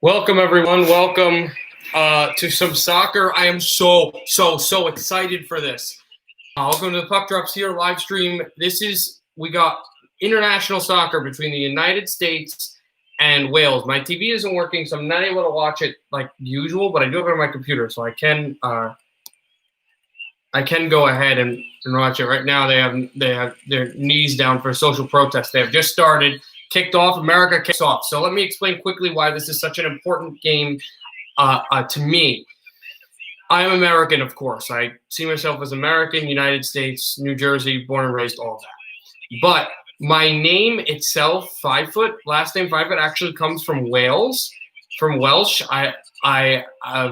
Welcome, everyone. Welcome to some soccer. I am so excited for this. Welcome to the Puck Drops here live stream. We got international soccer between the United States and Wales. My TV isn't working, so I'm not able to watch it like usual, but I do have it on my computer, so I can go ahead and watch it. Right now, they have their knees down for a social protest. They have just started. Kicked off. America kicks off. So let me explain quickly why this is such an important game to me. I'm American, of course. I see myself as American, United States, New Jersey, born and raised, all that. But my name itself, 5 foot, last name 5 foot, actually comes from Wales, from Welsh. I'm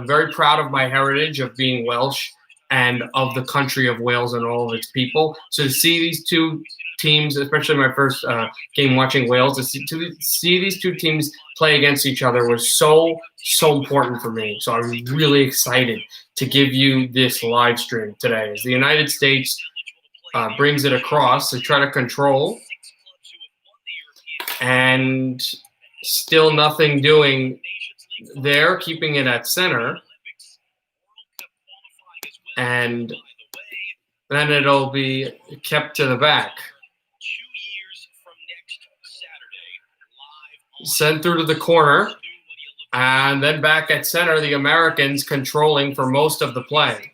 very proud of my heritage of being Welsh and of the country of Wales and all of its people. So to see these two teams, especially my first game watching Wales, to see these two teams play against each other was so important for me. So I was really excited to give you this live stream today. As the United States brings it across to try to control, and still nothing doing there, keeping it at center. And then it'll be kept to the back. Sent through to the corner, and then back at center, the Americans controlling for most of the play.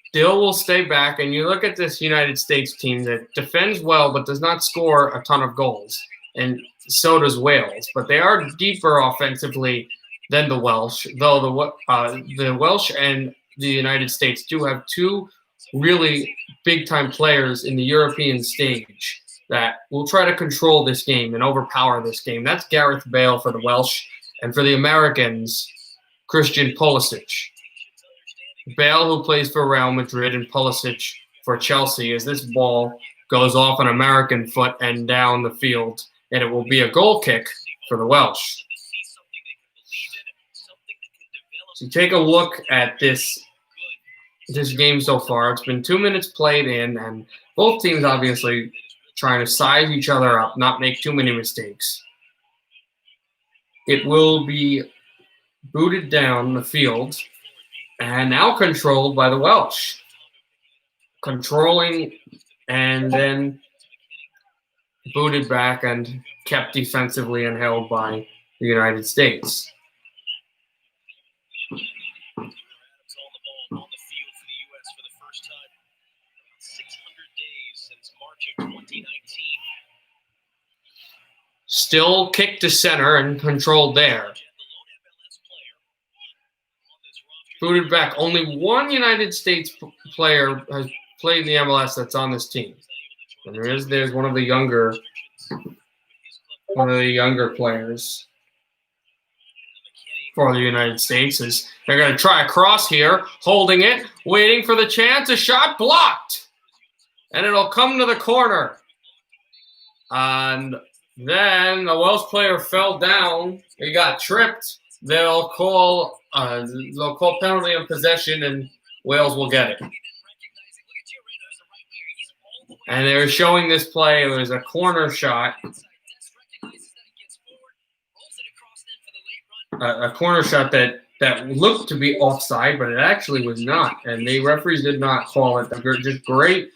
Still will stay back, and you look at this United States team that defends well but does not score a ton of goals, and so does Wales. But they are deeper offensively than the Welsh, though the Welsh and the United States do have two really big-time players in the European stage that will try to control this game and overpower this game. That's Gareth Bale for the Welsh, and for the Americans, Christian Pulisic. Bale, who plays for Real Madrid, and Pulisic for Chelsea, as this ball goes off an American foot and down the field, and it will be a goal kick for the Welsh. So take a look at this game so far. It's been 2 minutes played in, and both teams obviously trying to size each other up, not make too many mistakes. It will be booted down the field, and now controlled by the Welsh. Controlling, and then booted back and kept defensively and held by the United States. Still kicked to center and controlled there. Booted back. Only one United States player has played in the MLS that's on this team. And there's one of the younger players for the United States. They're going to try a cross here, holding it, waiting for the chance. A shot blocked. And it'll come to the corner. And then the Welsh player fell down. He got tripped. They'll call penalty on possession, and Wales will get it. And they were showing this play. It was a corner shot. A corner shot that looked to be offside, but it actually was not. And the referees did not call it. Just great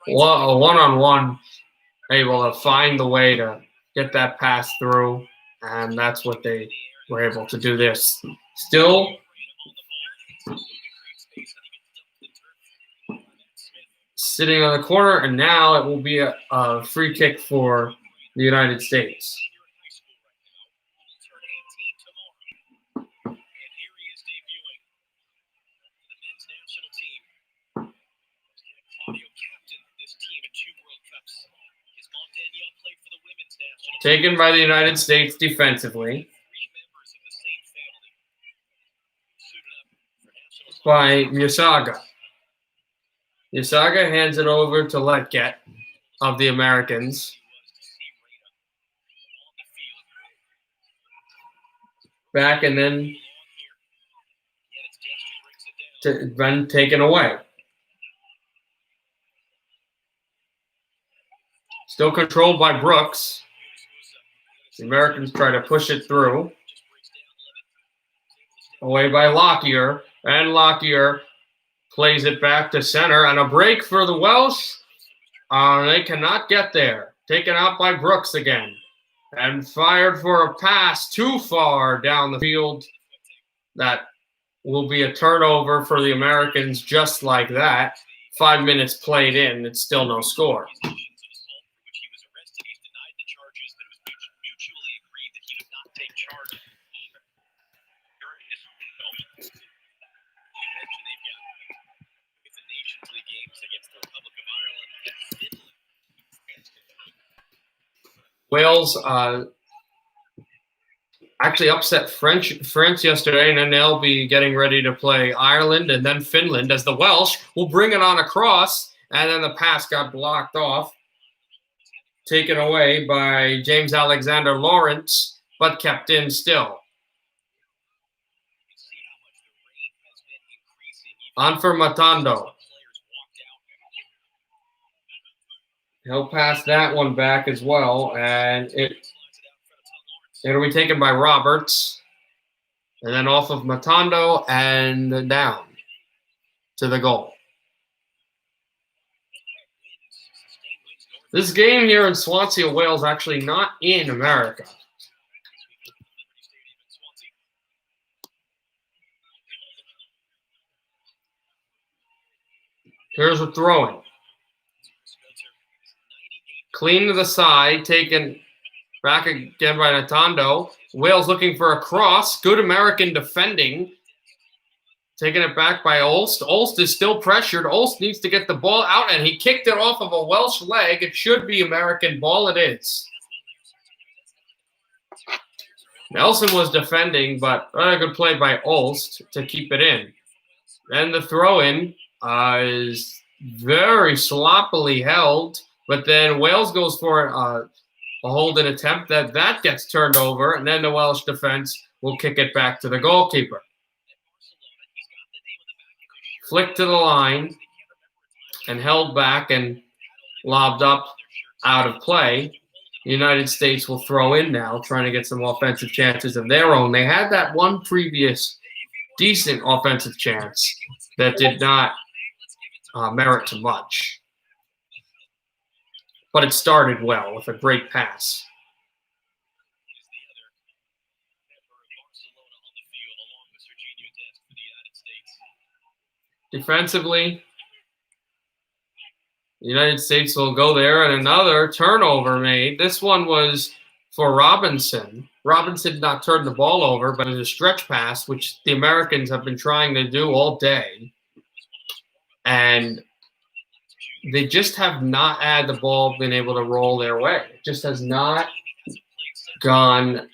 one-on-one, able to find the way to get that pass through, and that's what they were able to do this. Still sitting on the corner, and now it will be a free kick for the United States. Taken by the United States defensively by Musaga. Musaga hands it over to Letget of the Americans. Back and then taken away. Still controlled by Brooks. The Americans try to push it through. Away by Lockyer. And Lockyer plays it back to center. And a break for the Welsh. They cannot get there. Taken out by Brooks again. And fired for a pass too far down the field. That will be a turnover for the Americans just like that. 5 minutes played in. It's still no score. Wales actually upset France yesterday, and then they'll be getting ready to play Ireland and then Finland as the Welsh will bring it on across, and then the pass got blocked off, taken away by James Alexander-Lawrence, but kept in still. On for Matondo. He'll pass that one back as well, and it'll be taken by Roberts, and then off of Matondo and down to the goal. This game here in Swansea, Wales, actually not in America. Here's a throw-in. Clean to the side, taken back again by Matondo. Wales looking for a cross. Good American defending. Taking it back by Olst. Olst is still pressured. Olst needs to get the ball out, and he kicked it off of a Welsh leg. It should be American ball. It is. Nelson was defending, but a good play by Olst to keep it in. Then the throw-in is very sloppily held, but then Wales goes for a holding attempt that gets turned over, and then the Welsh defense will kick it back to the goalkeeper. Flicked to the line and held back and lobbed up out of play. The United States will throw in now, trying to get some offensive chances of their own. They had that one previous decent offensive chance that did not merit to much. But it started well with a great pass. Defensively, the United States will go there, and another turnover made. This one was for Robinson. Robinson did not turn the ball over, but it was a stretch pass, which the Americans have been trying to do all day. And they just have not had the ball been able to roll their way. It just has not gone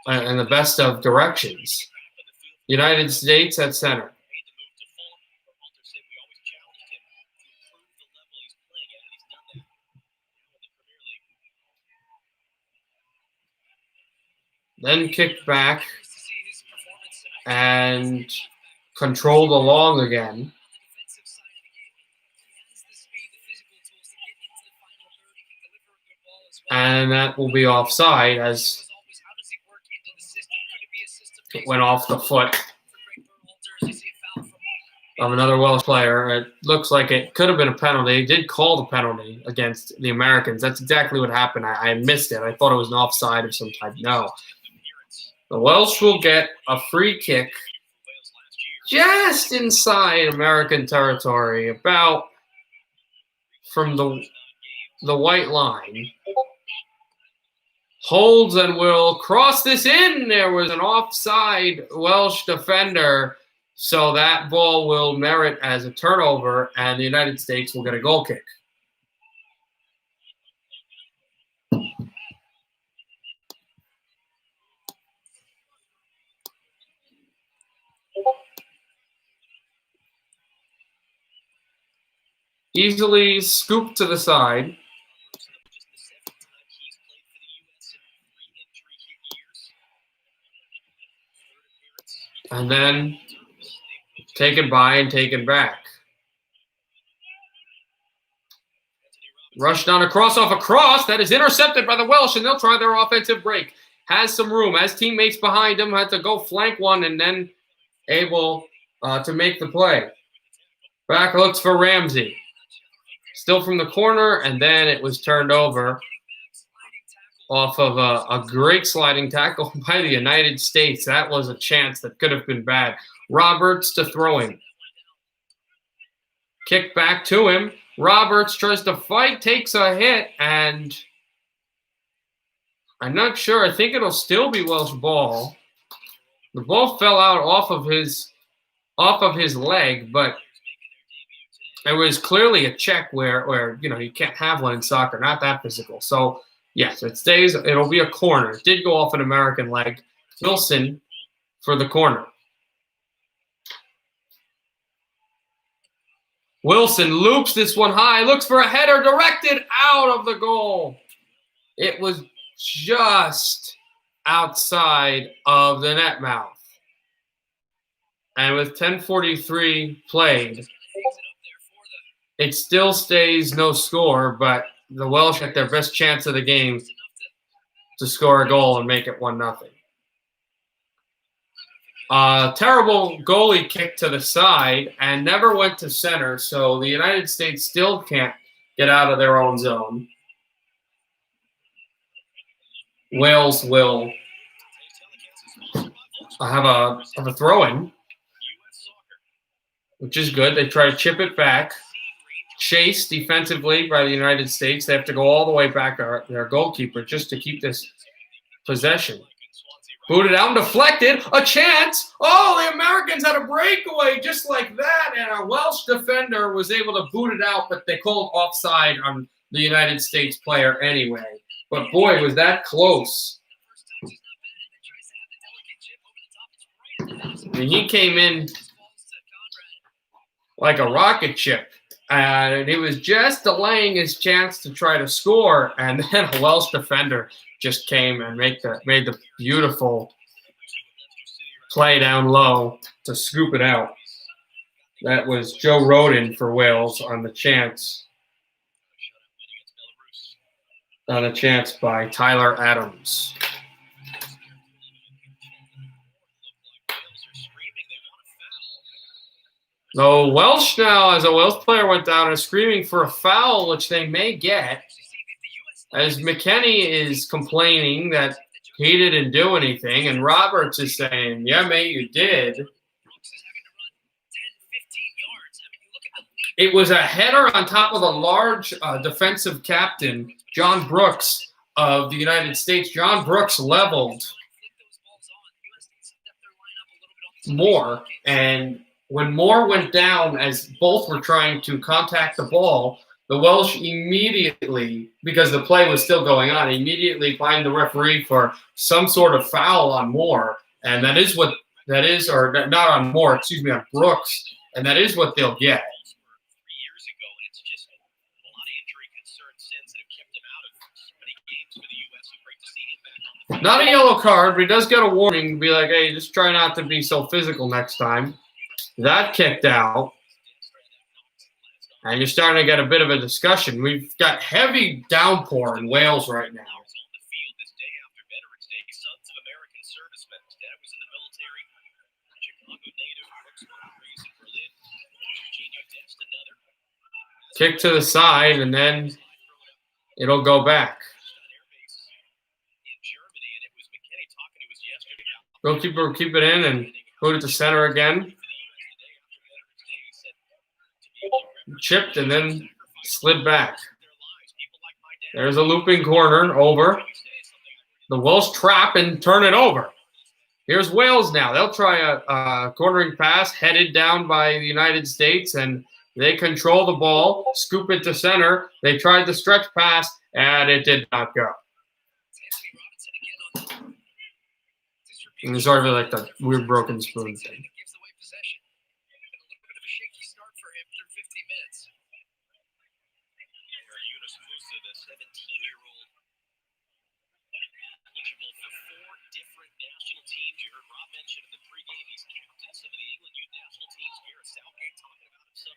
in the best of directions. United States at center. Then kicked back and controlled along again. And that will be offside as it went off the foot of another Welsh player. It looks like it could have been a penalty. They did call the penalty against the Americans. That's exactly what happened. I missed it. I thought it was an offside of some type. No. The Welsh will get a free kick just inside American territory, about from the white line. Holds and will cross this in. There was an offside Welsh defender, so that ball will merit as a turnover, and the United States will get a goal kick. Easily scooped to the side. And then taken by and taken back. Rush down a cross off a cross. That is intercepted by the Welsh, and they'll try their offensive break. Has some room. Has teammates behind him. Had to go flank one and then able to make the play. Back looks for Ramsey. Still from the corner, and then it was turned over off of a great sliding tackle by the United States. That was a chance that could have been bad. Roberts to throw him. Kick back to him. Roberts tries to fight, takes a hit, and I'm not sure. I think it'll still be Welsh ball. The ball fell out off of his leg, but it was clearly a check where you can't have one in soccer, not that physical. So yes, it stays. It'll be a corner. It did go off an American leg. Wilson for the corner. Wilson loops this one high, looks for a header directed out of the goal. It was just outside of the net mouth. And with 10:43 played, it still stays no score, but the Welsh had their best chance of the game to score a goal and make it 1-0. Terrible goalie kick to the side and never went to center, so the United States still can't get out of their own zone. Wales will have a throw-in, which is good. They try to chip it back. Chased defensively by the United States. They have to go all the way back to their goalkeeper just to keep this possession. Booted out and deflected. A chance. Oh, the Americans had a breakaway just like that, and a Welsh defender was able to boot it out, but they called offside on the United States player anyway. But boy, was that close. And he came in like a rocket ship. And he was just delaying his chance to try to score, and then a Welsh defender just came and made the beautiful play down low to scoop it out. That was Joe Rodin for Wales on the chance. On a chance by Tyler Adams. The Welsh now, as a Welsh player went down, is screaming for a foul, which they may get. As McKennie is complaining that he didn't do anything, and Roberts is saying, yeah, mate, you did. It was a header on top of a large defensive captain, John Brooks of the United States. John Brooks leveled Moore, and when Moore went down, as both were trying to contact the ball, the Welsh immediately, because the play was still going on, immediately fined the referee for some sort of foul on Moore. And that is, or not on Moore, on Brooks. And that is what they'll get. Not a yellow card, but he does get a warning. Be like, hey, just try not to be so physical next time. That kicked out. And you're starting to get a bit of a discussion. We've got heavy downpour in Wales right now. Kick to the side, and then it'll go back. Goalkeeper will keep it in and put it to center again. Chipped and then slid back. There's a looping corner over. The Welsh trap and turn it over. Here's Wales now. They'll try a cornering pass headed down by the United States, and they control the ball, scoop it to center. They tried the stretch pass, and it did not go. And it's sort of like the weird broken spoon thing.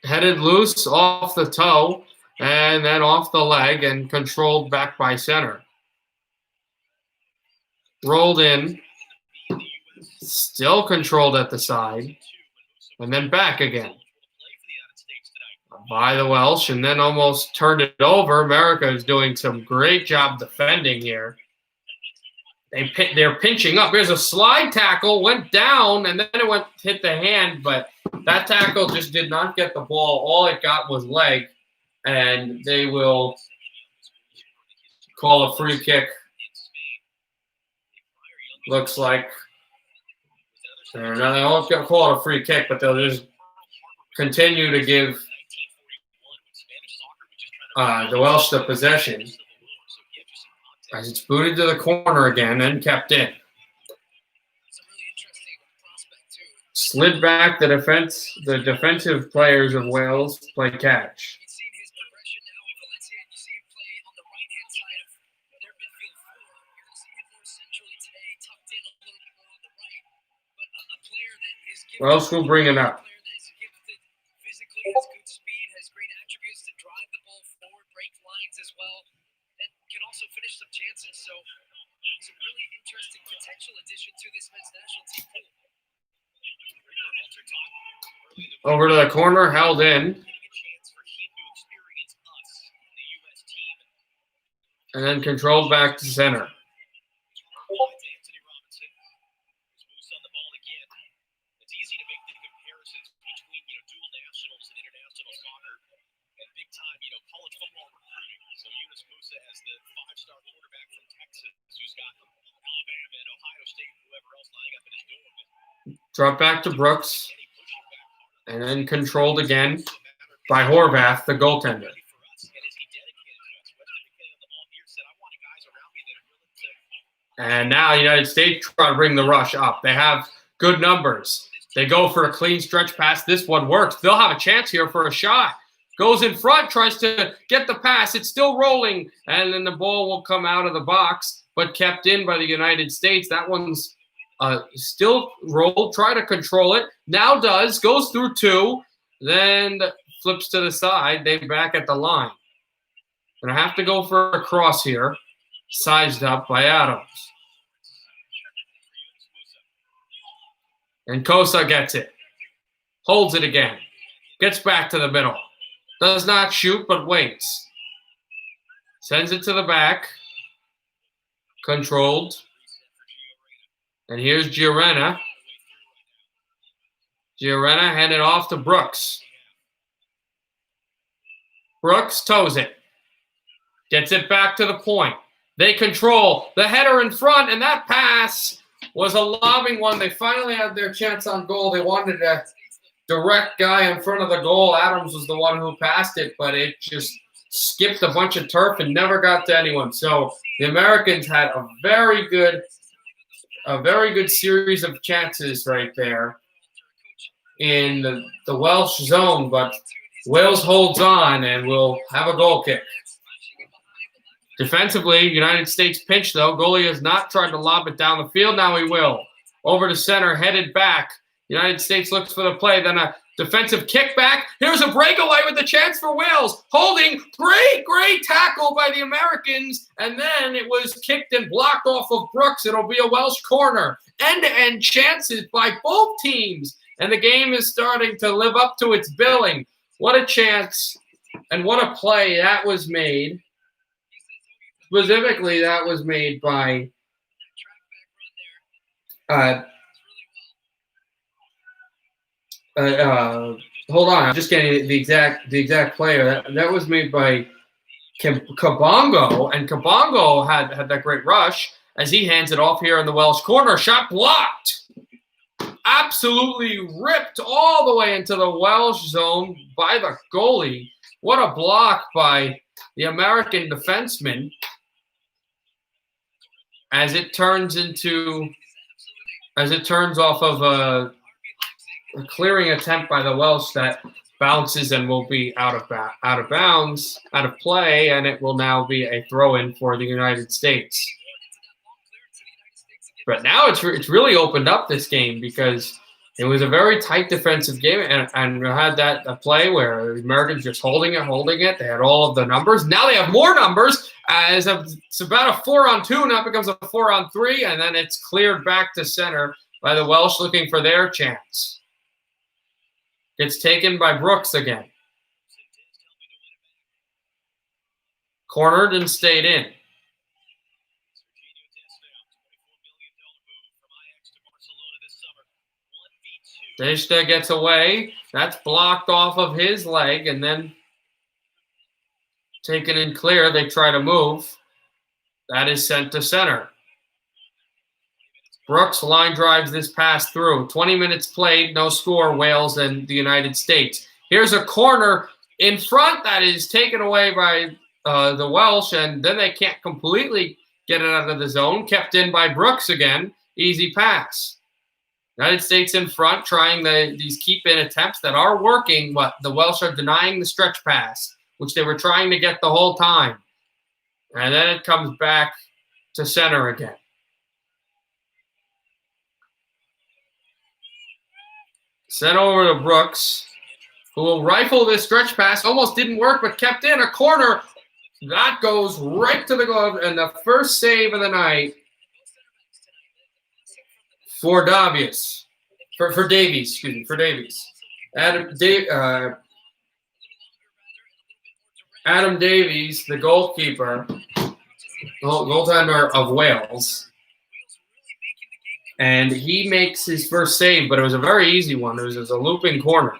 Headed loose off the toe. And then off the leg and controlled back by center. Rolled in. Still controlled at the side. And then back again. By the Welsh, and then almost turned it over. America is doing some great job defending here. They're pinching up. Here's a slide tackle, went down, and then it hit the hand, but that tackle just did not get the ball. All it got was leg, and they will call a free kick. Looks like they won't call it a free kick, but they'll just continue to give the Welsh the possession. As it's booted to the corner again and kept in. Slid back the defensive players of Wales play catch. Welsh will bring it up. Over to the corner, held in. And then controlled back to center. Drop back to Brooks. And then controlled again by Horvath, the goaltender. And now the United States try to bring the rush up. They have good numbers. They go for a clean stretch pass. This one works. They'll have a chance here for a shot. Goes in front, tries to get the pass. It's still rolling, and then the ball will come out of the box, but kept in by the United States. That one's still rolled, try to control it. Now goes through two, then flips to the side. They back at the line. Gonna have to go for a cross here, sized up by Adams. And Kosa gets it. Holds it again. Gets back to the middle. Does not shoot, but waits. Sends it to the back. Controlled. And here's Giorena. Giorena handed off to Brooks. Brooks toes it. Gets it back to the point. They control the header in front, and that pass was a lobbing one. They finally had their chance on goal. They wanted a direct guy in front of the goal. Adams was the one who passed it, but it just skipped a bunch of turf and never got to anyone. So the Americans had a very good series of chances right there in the Welsh zone, but Wales holds on and will have a goal kick. Defensively, United States pinch, though. Goalie has not tried to lob it down the field. Now he will. Over to center, headed back. United States looks for the play. Then a defensive kickback. Here's a breakaway with the chance for Wales. Holding. Great tackle by the Americans. And then it was kicked and blocked off of Brooks. It'll be a Welsh corner. End-to-end chances by both teams. And the game is starting to live up to its billing. What a chance and what a play that was made. Specifically, that was made by hold on, I'm just getting the exact player. That was made by Kabongo, and Kabongo had that great rush as he hands it off here in the Welsh corner. Shot blocked. Absolutely ripped all the way into the Welsh zone by the goalie. What a block by the American defenseman. As it turns off of a clearing attempt by the Welsh that bounces and will be out of bounds, out of play, and it will now be a throw-in for the United States. But now it's really opened up this game because It was a very tight defensive game, and we had that play where the Americans just holding it. They had all of the numbers. Now they have more numbers. It's about a 4-on-2. Now it becomes a 4-on-3, and then it's cleared back to center by the Welsh looking for their chance. It's taken by Brooks again. Cornered and stayed in. Deshta gets away. That's blocked off of his leg and then taken in clear. They try to move. That is sent to center. Brooks line drives this pass through. 20 minutes played, no score, Wales and the United States. Here's a corner in front that is taken away by the Welsh, and then they can't completely get it out of the zone. Kept in by Brooks again. Easy pass. United States in front, trying these keep-in attempts that are working, but the Welsh are denying the stretch pass, which they were trying to get the whole time. And then it comes back to center again. Sent over to Brooks, who will rifle this stretch pass. Almost didn't work, but kept in a corner. That goes right to the glove, and the first save of the night for Davies. For Davies. Adam Davies, the goalkeeper, goaltender of Wales. And he makes his first save, but it was a very easy one. It was a looping corner.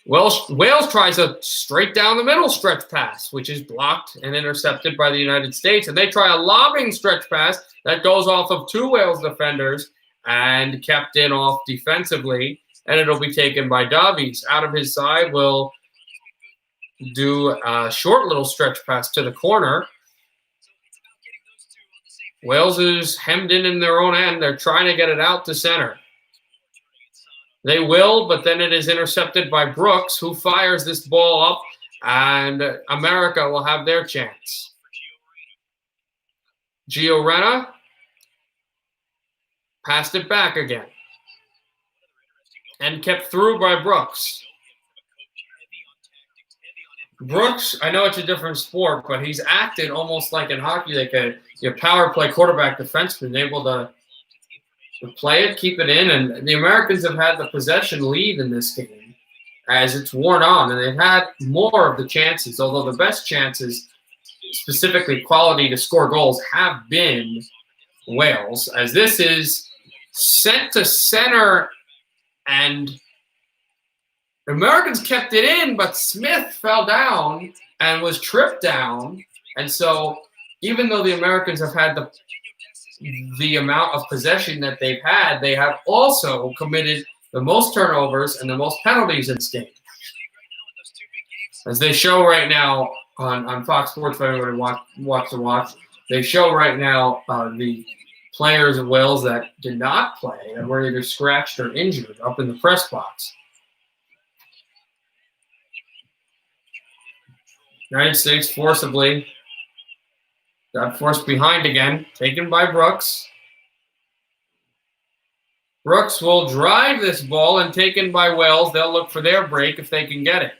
Wales tries a straight down the middle stretch pass, which is blocked and intercepted by the United States. And they try a lobbing stretch pass that goes off of two Wales defenders and kept in off defensively. And it'll be taken by Davies. Out of his side will do a short little stretch pass to the corner. Wales is hemmed in their own end. They're trying to get it out to center. They will, but then it is intercepted by Brooks, who fires this ball up, and America will have their chance. Gio Reyna passed it back again and kept through by Brooks. Brooks, I know it's a different sport, but he's acted almost like in hockey, like a power play quarterback defenseman, able to play it, keep it in, and the Americans have had the possession lead in this game as it's worn on, and they've had more of the chances, although the best chances, specifically quality to score goals, have been Wales, as this is sent to center, and the Americans kept it in, but Smith fell down and was tripped down, and so even though the Americans have had the amount of possession that they've had, they have also committed the most turnovers and the most penalties in this game. As they show right now on Fox Sports, for everybody wants to watch, they show right now the players of Wales that did not play and were either scratched or injured up in the press box. United States forcibly got forced behind again, taken by Brooks. Brooks will drive this ball and taken by Wales. They'll look for their break if they can get it.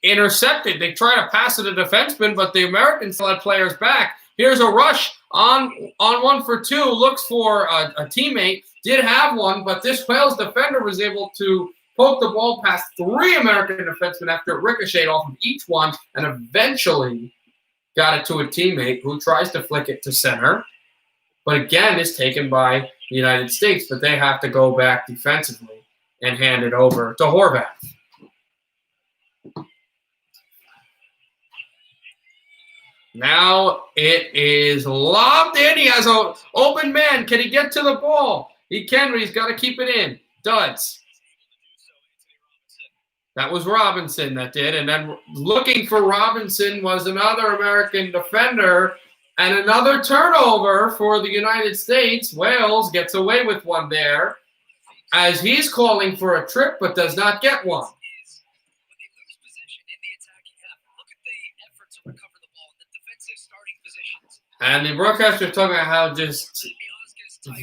Intercepted. They try to pass it to defenseman, but the Americans let players back. Here's a rush on 1-for-2. Looks for a teammate. Did have one, but this Wales defender was able to poke the ball past three American defensemen after it ricocheted off of each one and eventually got it to a teammate who tries to flick it to center, but again is taken by the United States, but they have to go back defensively and hand it over to Horvath. Now it is lobbed in. He has an open man. Can he get to the ball? He can, but he's got to keep it in. Duds. That was Robinson that did. And then looking for Robinson was another American defender and another turnover for the United States. Wales gets away with one there as he's calling for a trip but does not get one. And the broadcaster talking about how just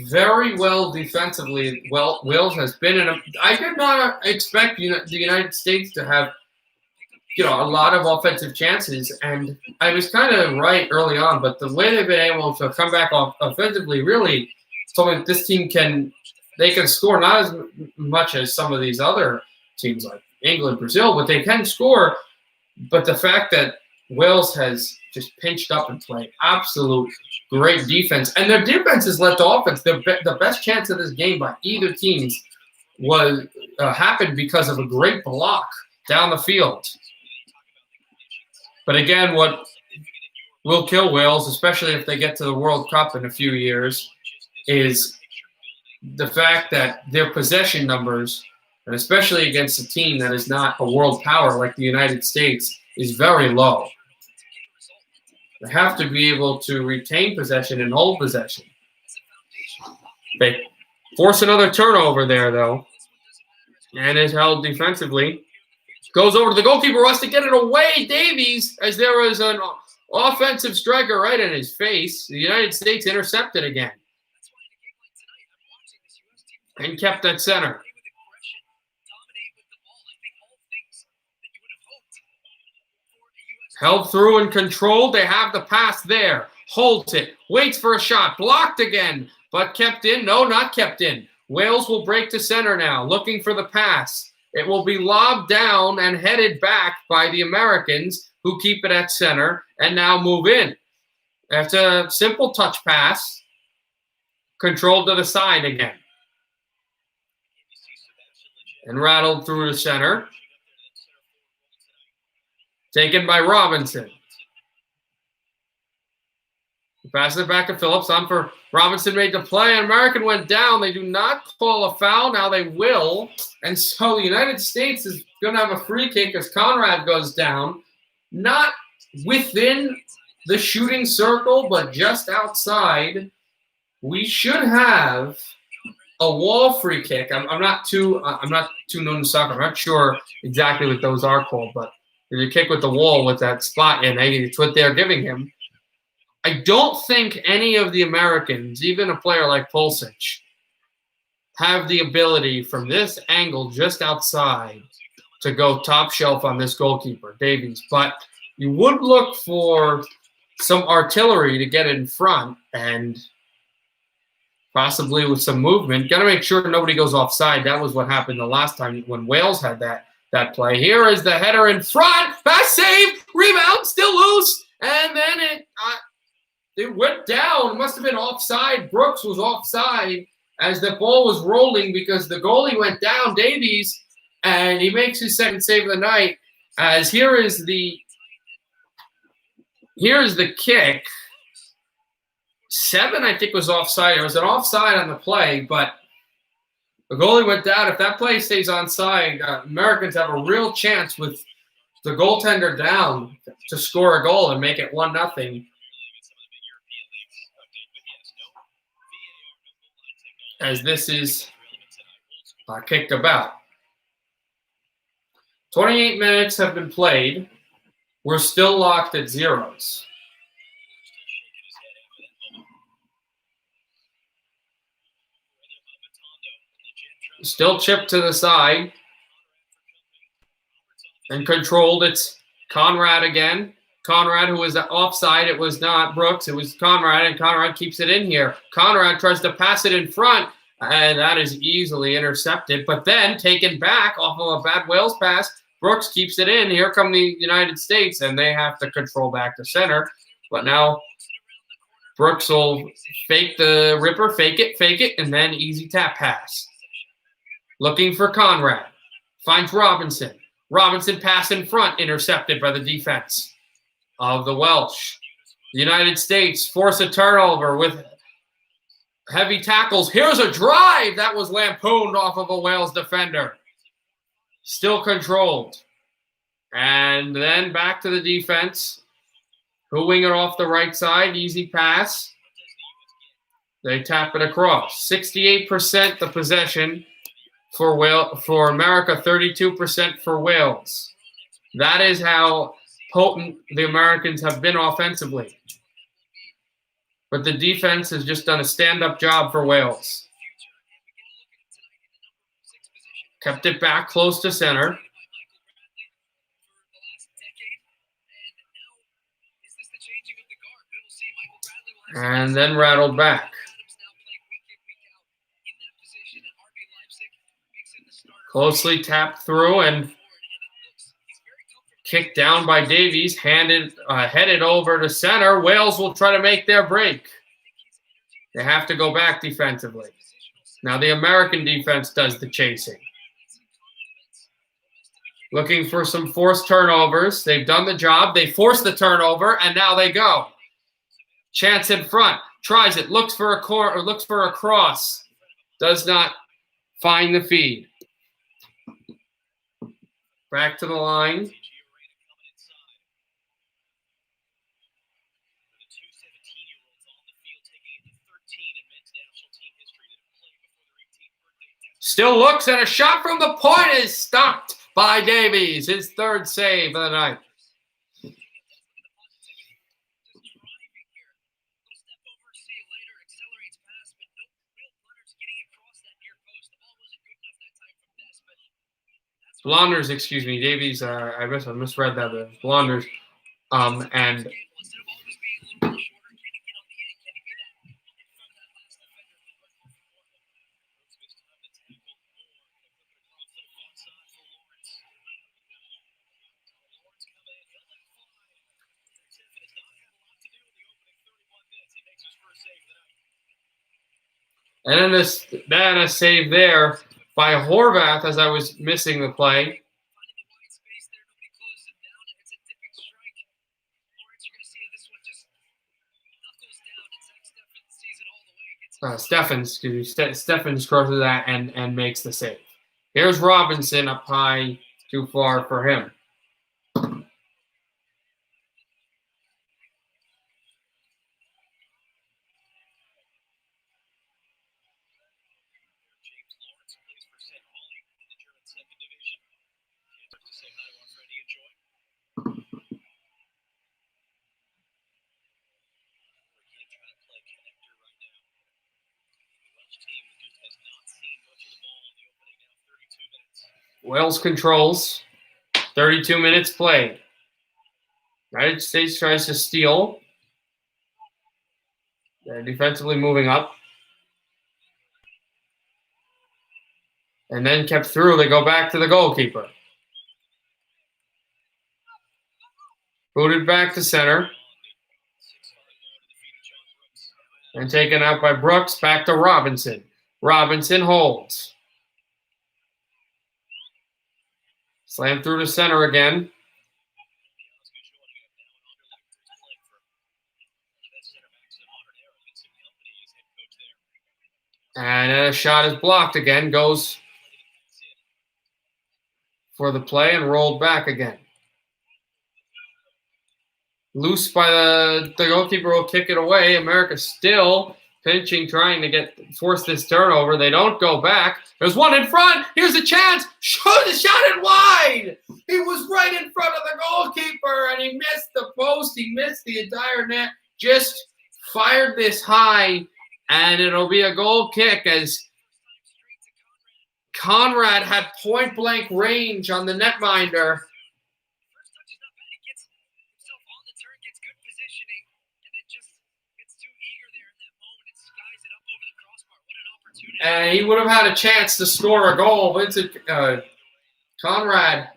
very well defensively. Well, Wales has been in a. I did not expect the United States to have, a lot of offensive chances, and I was kind of right early on. But the way they've been able to come back offensively really told me that this team can score not as much as some of these other teams like England, Brazil, but they can score. But the fact that Wales has just pinched up and played absolute great defense, and their defense has led to offense. The best chance of this game by either teams was happened because of a great block down the field. But again, what will kill Wales, especially if they get to the World Cup in a few years, is the fact that their possession numbers, and especially against a team that is not a world power like the United States, is very low. They have to be able to retain possession and hold possession. They force another turnover there, though, and is held defensively. Goes over to the goalkeeper, wants to get it away, Davies, as there was an offensive striker right in his face. The United States intercepted again and kept at center. Held through and controlled. They have the pass there. Holds it. Waits for a shot. Blocked again, but kept in. No, not kept in. Wales will break to center now, looking for the pass. It will be lobbed down and headed back by the Americans, who keep it at center and now move in. That's a simple touch pass. Controlled to the side again. And rattled through the center. Taken by Robinson. Passes it back to Phillips. On for Robinson, made the play. An American went down. They do not call a foul. Now they will. And so the United States is going to have a free kick as Conrad goes down. Not within the shooting circle, but just outside. We should have a wall free kick. I'm not too known to soccer. I'm not sure exactly what those are called, but there's a kick with the wall with that spot in. It's what they're giving him. I don't think any of the Americans, even a player like Pulisic, have the ability from this angle just outside to go top shelf on this goalkeeper, Davies. But you would look for some artillery to get in front and possibly with some movement. Got to make sure nobody goes offside. That was what happened the last time when Wales had that play. Here is the header in front. Pass save. Rebound. Still loose. And then it went down. It must have been offside. Brooks was offside as the ball was rolling because the goalie went down, Davies, and he makes his second save of the night. As here is the kick. 7, I think, was offside. It was an offside on the play, but the goalie went down. If that play stays onside, Americans have a real chance with the goaltender down to score a goal and make it 1-0. As this is kicked about. 28 minutes have been played. We're still locked at zeros. Still chipped to the side. And controlled. It's Conrad again. Conrad, who was offside. It was not Brooks. It was Conrad, and Conrad keeps it in here. Conrad tries to pass it in front, and that is easily intercepted. But then taken back off of a bad Wales pass. Brooks keeps it in. Here come the United States, and they have to control back to center. But now Brooks will fake the ripper, fake it, and then easy tap pass. Looking for Conrad. Finds Robinson. Robinson pass in front, intercepted by the defense of the Welsh. The United States force a turnover with heavy tackles. Here's a drive that was lampooned off of a Wales defender. Still controlled. And then back to the defense. Hooing it off the right side. Easy pass. They tap it across. 68% the possession for America, 32% for Wales. That is how potent the Americans have been offensively. But the defense has just done a stand-up job for Wales. Kept it back close to center. And then rattled back. Closely tapped through and kicked down by Davies, headed over to center. Wales will try to make their break. They have to go back defensively. Now the American defense does the chasing. Looking for some forced turnovers. They've done the job. They forced the turnover, and now they go. Chance in front. Tries it. Looks for a cross. Does not find the feed. Back to the line. Still looks at a shot from the point is stopped by Davies. His third save of the night. Blonders, excuse me, Davies. I misread that. Blonders, and then a save there by Horvath as I was missing the play. Steffens crosses that and makes the save. Here's Robinson up high, too far for him. Wales controls. 32 minutes played. United States tries to steal. They're defensively moving up. And then kept through. They go back to the goalkeeper. Booted back to center. And taken out by Brooks. Back to Robinson. Robinson holds. Slam through to center again. And a shot is blocked again. Goes for the play and rolled back again. Loose by the goalkeeper will kick it away. America still pinching, trying to force this turnover. They don't go back. There's one in front. Here's a chance. Shot it wide. He was right in front of the goalkeeper, and he missed the post. He missed the entire net. Just fired this high, and it'll be a goal kick as Conrad had point-blank range on the netminder. And he would have had a chance to score a goal. Vincent Conrad,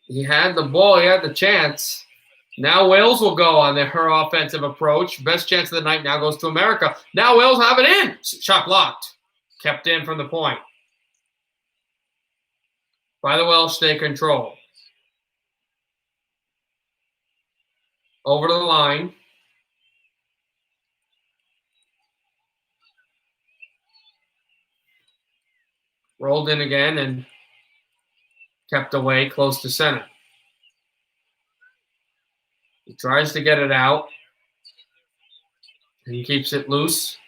he had the ball. He had the chance. Now Wales will go on her offensive approach. Best chance of the night now goes to America. Now Wales have it in. Shot blocked. Kept in from the point. By the Welsh, they control. Over to the line. Rolled in again and kept away close to center. He tries to get it out. And he keeps it loose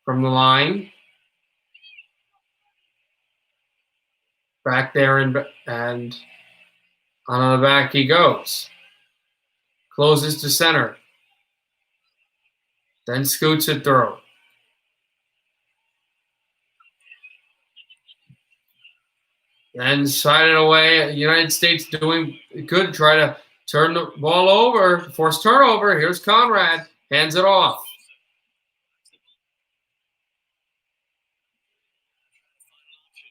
from the line. Back there and on the back he goes. Closes to center. Then scoots it through. Then side it away. United States doing good. Try to turn the ball over. Force turnover. Here's Conrad. Hands it off.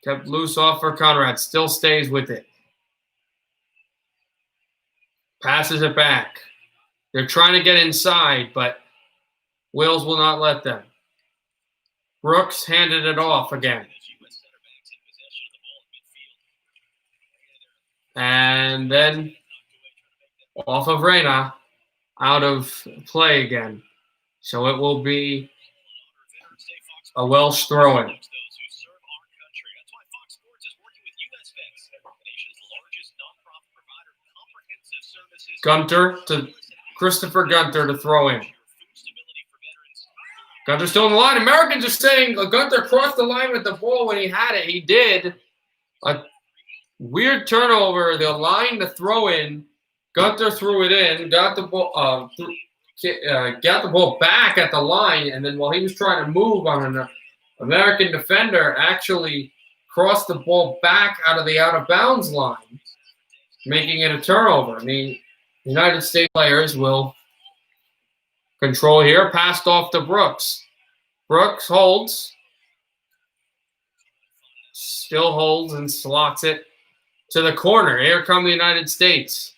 Kept loose off for Conrad. Still stays with it. Passes it back. They're trying to get inside, but Wills will not let them. Brooks handed it off again. And then off of Reyna, out of play again. So it will be a Welsh throw-in. Gunter to Christopher Gunter to throw in. Gunter still in the line. Americans are saying Gunter crossed the line with the ball when he had it. He did. A weird turnover. The line to throw in. Gunter threw it in. Got the ball. Got the ball back at the line, and then while he was trying to move on an American defender, actually crossed the ball back out of the out-of-bounds line, making it a turnover. And the United States players will control here. Passed off to Brooks. Brooks holds. Still holds and slots it to the corner. Here come the United States.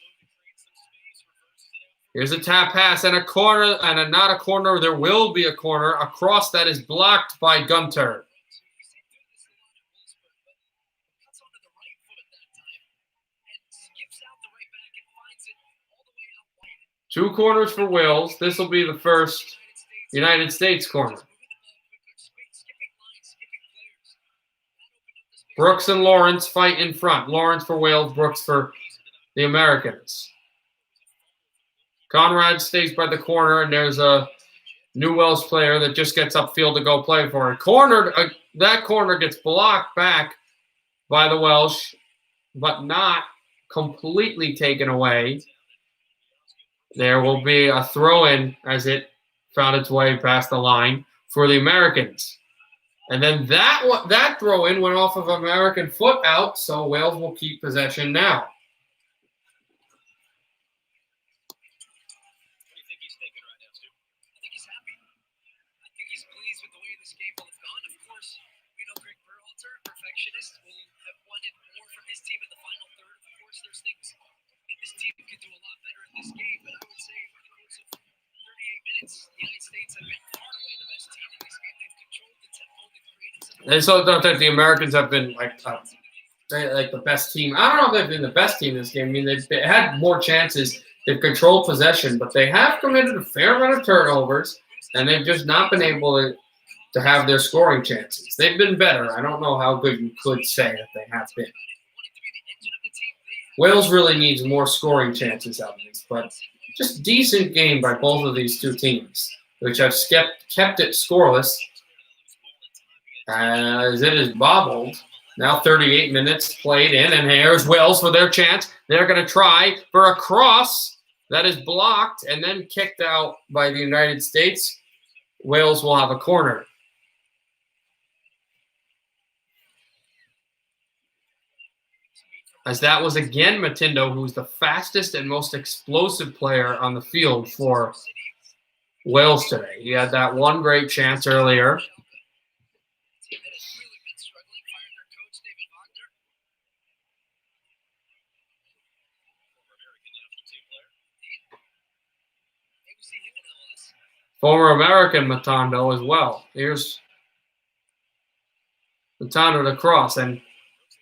Here's a tap pass and a corner, and not a corner. There will be a corner. A cross that is blocked by Gunter. Two corners for Wales. This will be the first United States corner. Brooks and Lawrence fight in front. Lawrence for Wales, Brooks for the Americans. Conrad stays by the corner, and there's a new Welsh player that just gets upfield to go play for it. That corner gets blocked back by the Welsh, but not completely taken away. There will be a throw-in as it found its way past the line for the Americans. And then that throw-in went off of American foot out, so Wales will keep possession now. And so I don't think the Americans have been like the best team. I don't know if they've been the best team in this game. I mean, they've had more chances. They've controlled possession, but they have committed a fair amount of turnovers, and they've just not been able to have their scoring chances. They've been better. I don't know how good you could say that they have been. Wales really needs more scoring chances out of this, but just decent game by both of these two teams, which have kept it scoreless. As it is bobbled. Now 38 minutes played in, and here's Wales for their chance. They're going to try for a cross that is blocked and then kicked out by the United States. Wales will have a corner. As that was again Matindo, who's the fastest and most explosive player on the field for Wales today. He had that one great chance earlier. Former American Matondo as well. Here's Matondo to cross, and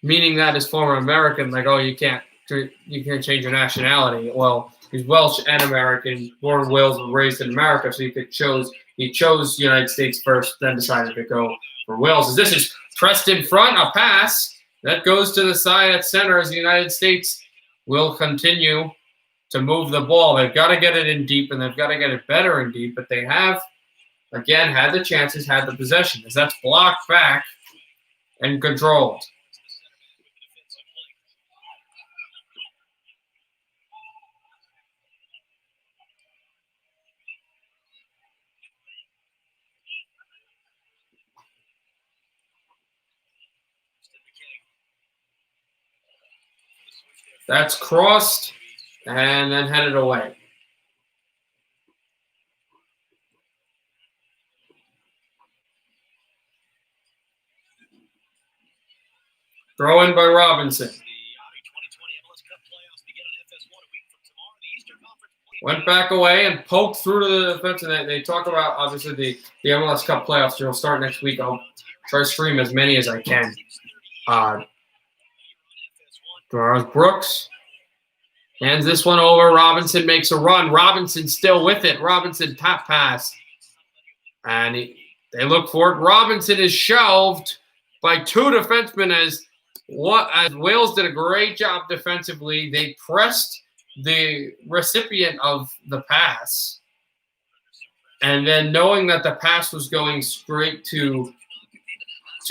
meaning that is former American, like, oh, you can't change your nationality. Well, he's Welsh and American, born in Wales and raised in America, so he chose United States first, then decided to go for Wales. As this is pressed in front, a pass that goes to the side at center as the United States will continue to move the ball. They've got to get it in deep, and they've got to get it better in deep, but they have, again, had the chances, had the possession, as that's blocked back and controlled. That's crossed and then headed away. Throw in by Robinson. Went back away and poked through to the defense. And they talk about, obviously, the MLS Cup playoffs. Will start next week. I'll try to stream as many as I can. Brooks hands this one over. Robinson makes a run. Robinson still with it. Robinson top pass. And they look for it. Robinson is shelved by two defensemen as Wales did a great job defensively. They pressed the recipient of the pass. And then knowing that the pass was going straight to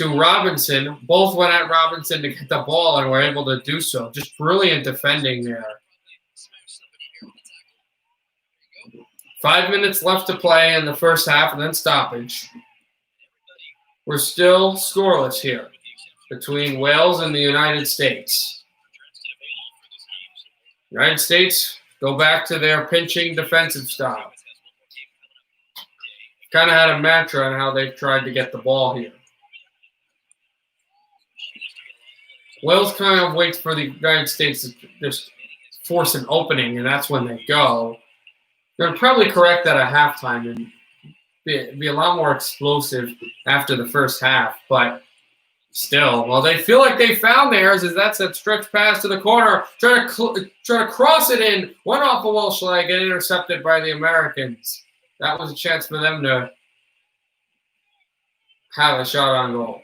Robinson, both went at Robinson to get the ball and were able to do so. Just brilliant defending there. 5 minutes left to play in the first half and then stoppage. We're still scoreless here between Wales and the United States. United States go back to their pinching defensive style. Kind of had a mantra on how they've tried to get the ball here. Wales kind of waits for the United States to just force an opening, and that's when they go. They're probably correct at a halftime and be a lot more explosive after the first half, but still, well, they feel like they found theirs as that's a stretch pass to the corner, try to cross it in, went off a Welsh leg and intercepted by the Americans. That was a chance for them to have a shot on goal.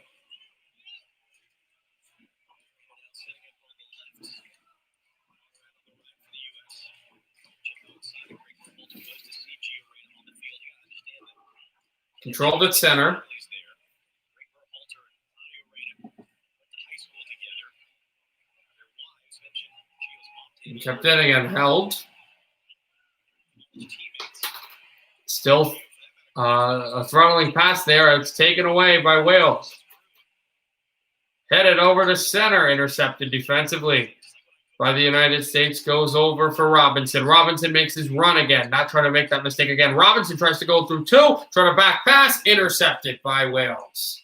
Controlled at center. And kept in again, held. Still a throttling pass there. It's taken away by Wales. Headed over to center, intercepted defensively by the United States. Goes over for Robinson. Robinson makes his run again. Not trying to make that mistake again. Robinson tries to go through two. Trying to back pass. Intercepted by Wales.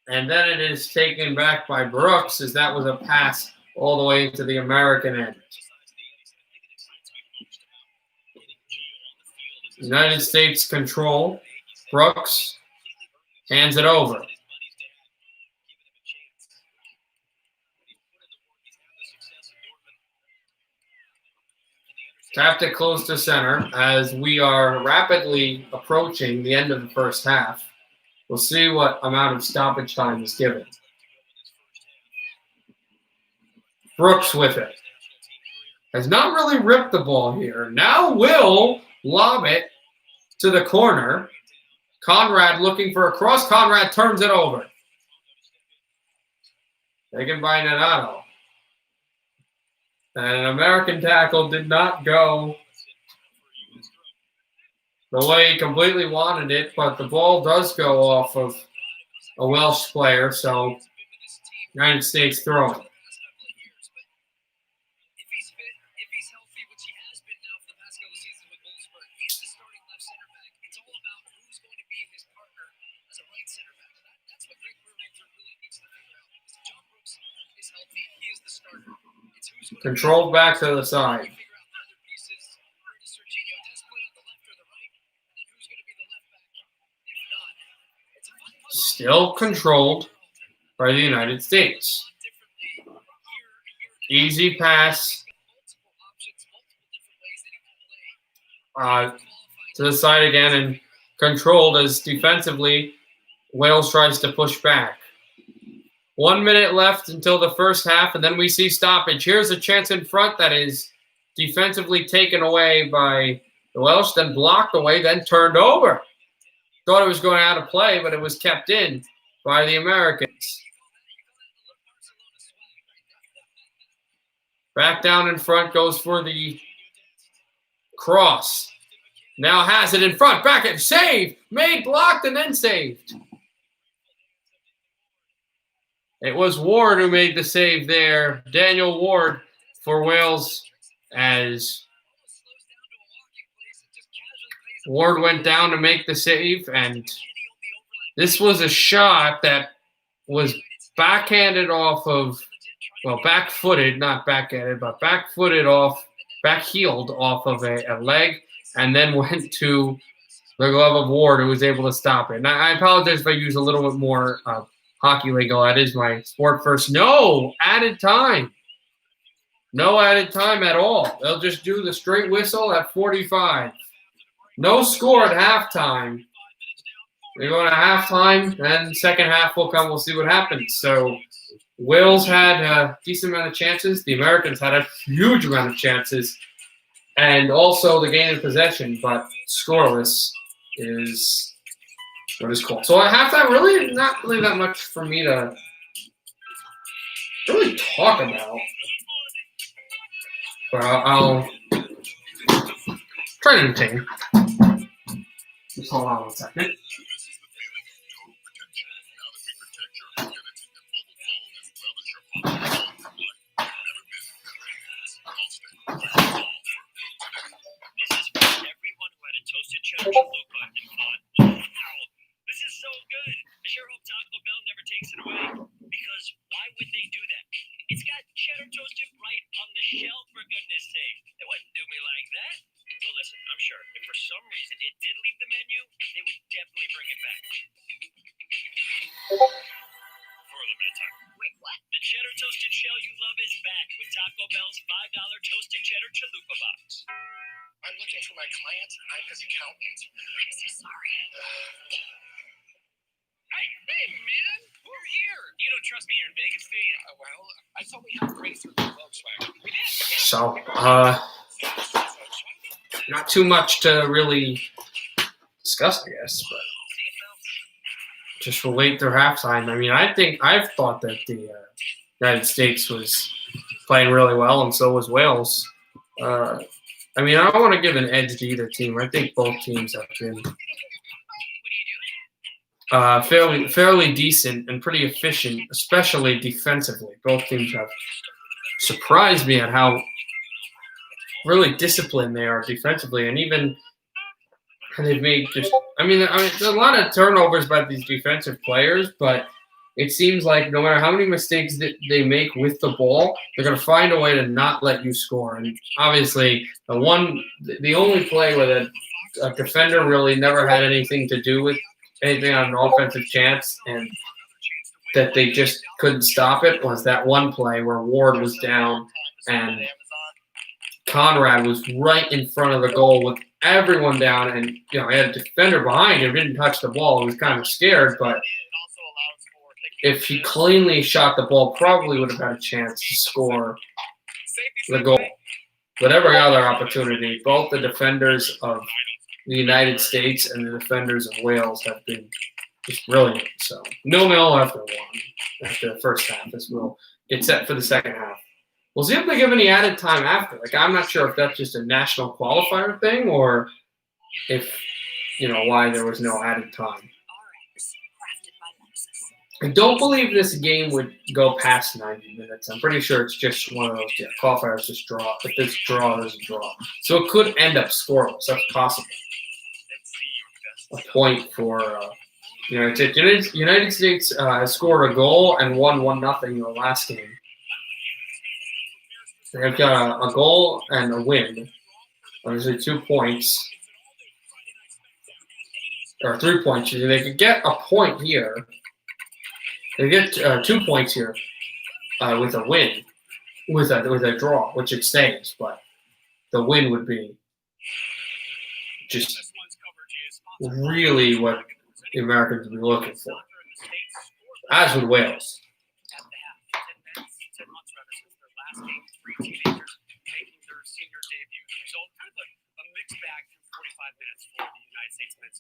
And then it is taken back by Brooks as that was a pass all the way into the American end. United States control. Brooks hands it over. Tapped it close to center as we are rapidly approaching the end of the first half. We'll see what amount of stoppage time is given. Brooks with it. Has not really ripped the ball here. Now will lob it to the corner. Conrad looking for a cross. Conrad turns it over. Taken by Nanato. And an American tackle did not go the way he completely wanted it, but the ball does go off of a Welsh player, so United States throwing. Controlled back to the side. Still controlled by the United States. Easy pass to the side again and controlled as defensively Wales tries to push back. 1 minute left until the first half, and then we see stoppage. Here's a chance in front that is defensively taken away by the Welsh, then blocked away, then turned over. Thought it was going out of play, but it was kept in by the Americans. Back down in front, goes for the cross. Now has it in front, back and saved, made, blocked, and then saved. It was Ward who made the save there. Daniel Ward for Wales, as Ward went down to make the save, and this was a shot that was backhanded off of, well, back-footed, not backhanded, but back-footed off, back-heeled off of a leg, and then went to the glove of Ward, who was able to stop it. And I apologize if I use a little bit more hockey lingo. That is my sport first. No added time. No added time at all. They'll just do the straight whistle at 45. No score at halftime. They're going to halftime, and second half will come. We'll see what happens. So Wales had a decent amount of chances. The Americans had a huge amount of chances. And also the gain of possession, but scoreless is what is called. So at halftime, really not really that much for me to really talk about. But I'll try to entertain. Just hold on one second. Toasted cheddar chalupa and thought, wow, this is so good. I sure hope Taco Bell never takes it away. Because why would they do that? It's got cheddar toasted right on the shelf, for goodness sake. They wouldn't do me like that. Well, listen, I'm sure if for some reason it did leave the menu, they would definitely bring it back. For a limited time. Wait, what? The cheddar toasted shell you love is back with Taco Bell's $5 toasted cheddar chalupa box. I'm looking for my client. I'm his accountant. I'm so sorry. Hey, man. We're here. You don't trust me here in Vegas, do you? Well, I thought we had a race through the Volkswagen. We did. So, not too much to really discuss, I guess, but just we'll wait through halftime. I mean, I've thought that the United States was playing really well, and so was Wales. I mean, I don't want to give an edge to either team. I think both teams have been fairly decent and pretty efficient, especially defensively. Both teams have surprised me at how really disciplined they are defensively, and even they've made just. I mean, there's a lot of turnovers by these defensive players, but it seems like no matter how many mistakes that they make with the ball, they're going to find a way to not let you score. And obviously, the only play where a defender really never had anything to do with anything on an offensive chance, and that they just couldn't stop it, was that one play where Ward was down and Conrad was right in front of the goal with everyone down, and he had a defender behind him, didn't touch the ball. He was kind of scared, but if he cleanly shot the ball, probably would have had a chance to score the goal. But every other opportunity, both the defenders of the United States and the defenders of Wales have been just brilliant. So 0-0 after the first half, as we'll get set for the second half. We'll see if they give any added time after. Like, I'm not sure if that's just a national qualifier thing or if, why there was no added time. I don't believe this game would go past 90 minutes. I'm pretty sure it's just one of those qualifiers just draw. If this draw, there's a draw. So it could end up scoreless. That's possible. A point for United States has scored a goal and won 1-0 in the last game. They've got a goal and a win. Obviously 2 points. Or 3 points. They could get a point here. They get 2 points here with a win, with a draw, which it stays, but the win would be just really what the Americans would be looking for, as would Wales.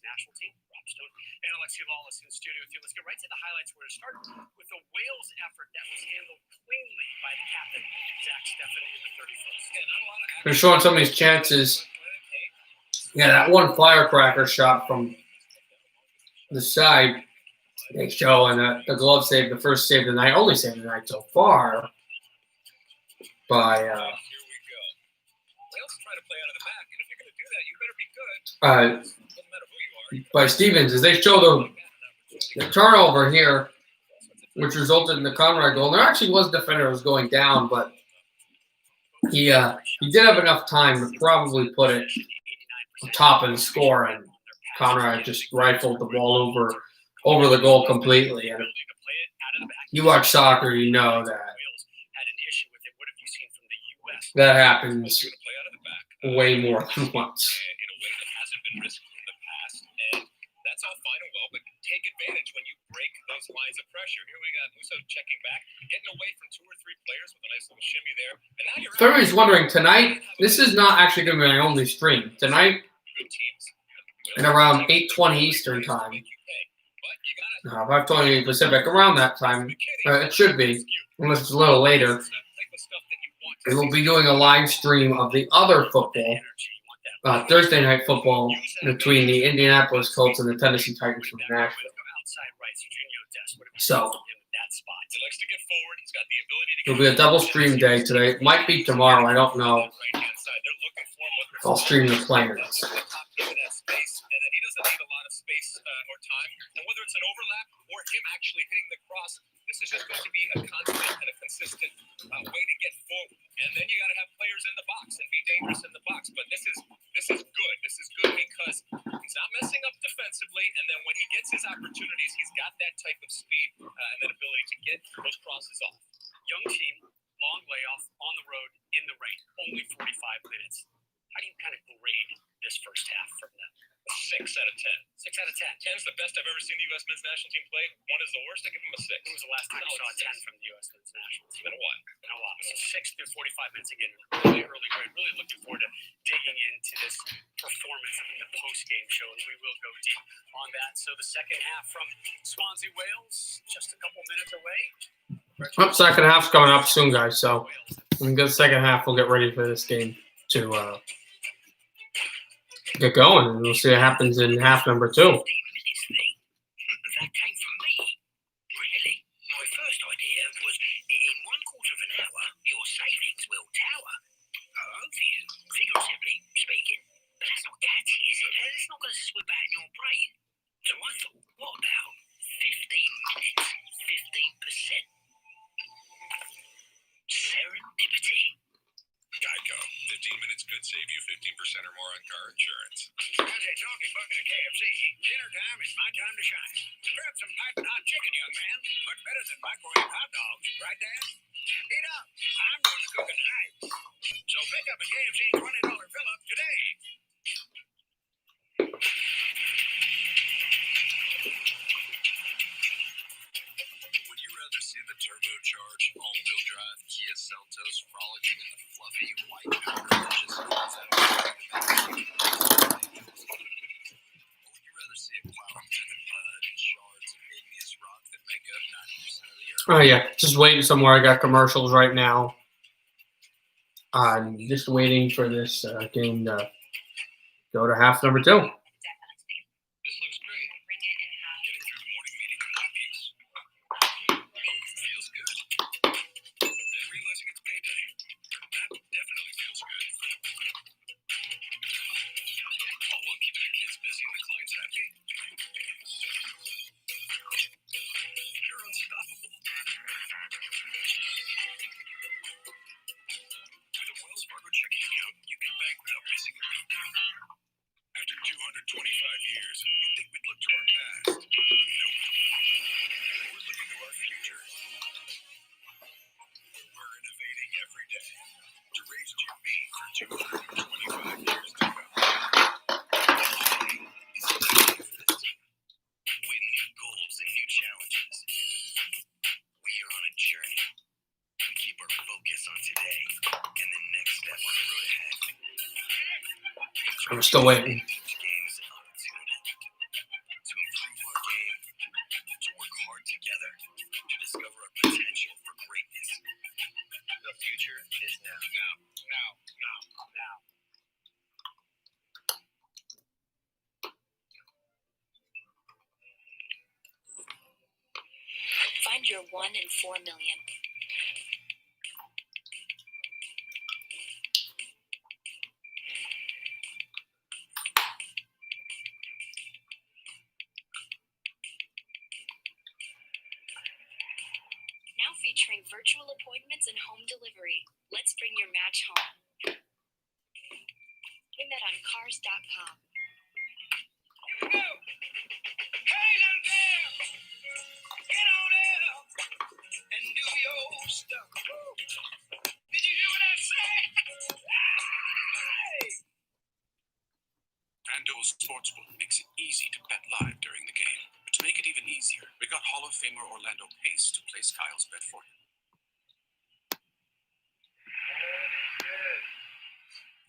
National team, Rob Stone and Alexi Lawless in the studio with you. Let's get right to the highlights. We're going to start with the Wales effort that was handled cleanly by the captain, Zach Stephanie, in the 31st. They're showing some of these chances. Yeah, that one firecracker shot from the side They show and the glove save, the first save of the night, only save of the night so far by Here we go. Wales try to play out of the back, and if you're going to do that, you better be good. Doesn't matter who you are. by Stevens as they show the turnover here, which resulted in the Conrad goal. There actually was a defender who was going down, but he did have enough time to probably put it on top and score, and Conrad just rifled the ball over the goal completely. And if you watch soccer, you know that happens way more than once. In a way that hasn't been risked in the past, and that's all fine and well, but take advantage when you break those lines of pressure. Here we got Musso checking back, getting away from 2 or 3 players with a nice little shimmy there. And now you're Everybody's wondering, tonight, this is not actually going to be my only stream. Tonight, at around 8:20 Eastern time, 5:20 Pacific, around that time, it should be, unless it's a little later, we will be doing a live stream of the other football, Thursday night football between the Indianapolis Colts and the Tennessee Titans from Nashville. So it'll be a double stream day today. It might be tomorrow. I don't know. I'll stream the players. And whether it's an overlap or him actually hitting the cross, this is just going to be a constant and a consistent way to get forward. And then you got to have players in the box and be dangerous in the box. But this is good. This is good because he's not messing up defensively. And then when he gets his opportunities, he's got that type of speed and that ability to get those crosses off. Young team, long layoff, on the road, in the rain, only 45 minutes. How do you kind of grade this first half from them? 6 out of 10. 6 out of 10. 10 is the best I've ever seen the U.S. men's national team play. 1 is the worst. I give them a 6. When was the last time you saw a 10 from the U.S. men's national team? It's been a while. In a while. So 6 through 45 minutes again. Really early grade. Really looking forward to digging into this performance in the post-game show. And we will go deep on that. So the second half from Swansea, Wales, just a couple minutes away. Well, second half's coming up soon, guys. So when we get the second half, we'll get ready for this game to get going. And we'll see what happens in half number 2. That came from me. Really? My first idea was in 1/4 of an hour, your savings will tower. Over you, figuratively speaking. But that's not catchy, is it? It's not going to swim out in your brain. So I thought, what about 15 minutes, 15%? Serendipity. Geico. 15 minutes could save you 15% or more on car insurance. How's that talking bucket of KFC? Dinner time is my time to shine. Grab some piping hot chicken, young man. Much better than microwave hot dogs. Right, Dad? Eat up. I'm doing the cooking tonight. So pick up a KFC $20 fill-up today. Would you rather see the turbocharged all-wheel drive Kia Seltos frolicking in the fluffy white powder delicious hills out of or would you rather see it plowing through the mud and shards of igneous rock that make up 90% of the earth? Oh yeah, just waiting somewhere. I got commercials right now. I'm just waiting for this game to go to half number 2. This looks great. Getting through the morning meeting in one piece. Feels good. Then realizing it's payday. That definitely feels good. All while keeping the kids busy and the clients happy. You're unstoppable. With a Wells Fargo checking account, you can bank without missing a beat. After 225 years, you'd think we'd look to our past. Nope. We're looking to our future. We're innovating every day to raise GP for 225 years to come. With new goals and new challenges, we are on a journey. We keep our focus on today and the next step on the road ahead. I'm still waiting. Each game is an opportunity to improve our game, to work hard together, to discover our potential for greatness. The future is now. Now. 1 in 4 million. Now featuring virtual appointments and home delivery. Let's bring your match home. We met on cars.com. Hey, little girl, get on out and do your stuff. Did you hear what I said? Hey! FanDuel Sportsbook makes it easy to bet live during the game. But to make it even easier, we got Hall of Famer Orlando Pace to place Kyle's bet for him.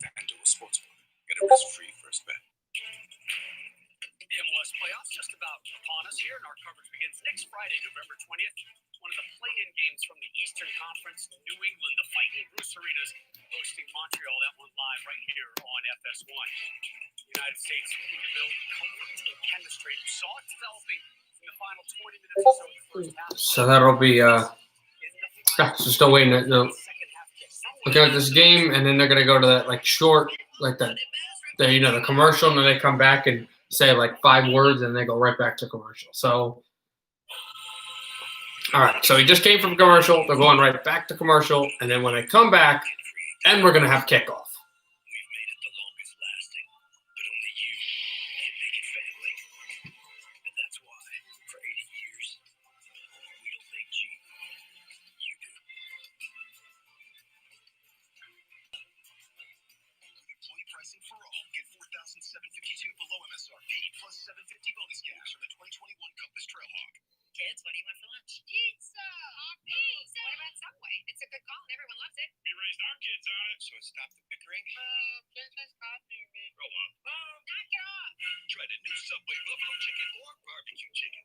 FanDuel Sportsbook. Get a risk-free first bet. The MLS playoffs just about upon us here, and our coverage begins next Friday, November 20th. One of the play-in games from the Eastern Conference, New England, the Fighting Bruce Arenas hosting Montreal. That one live right here on FS1. The United States looking to build comfort and chemistry. We saw it developing in the final 20 minutes or so of the first half. So that'll be so still waiting. Looking at this game, and then they're gonna go to that like short, like the commercial, and then they come back and say like 5 words, and they go right back to commercial. So, all right. So he just came from commercial. They're going right back to commercial, and then when they come back, and we're gonna have kickoff. We've made it the longest lasting, but only you can make it family. And that's why, for 80 years, we don't make cheap. You do. Employee pricing for all. Get $4,752 below MSRP plus $750 bonus cash on the 2021 Compass Trailhawk. Kids, what do you want for lunch? Pizza! Pizza! What about Subway? It's a good call and everyone loves it. We raised our kids on it, so it stopped the bickering. Business costing me. Grow up. Knock it off! Try the new Subway buffalo chicken or barbecue chicken.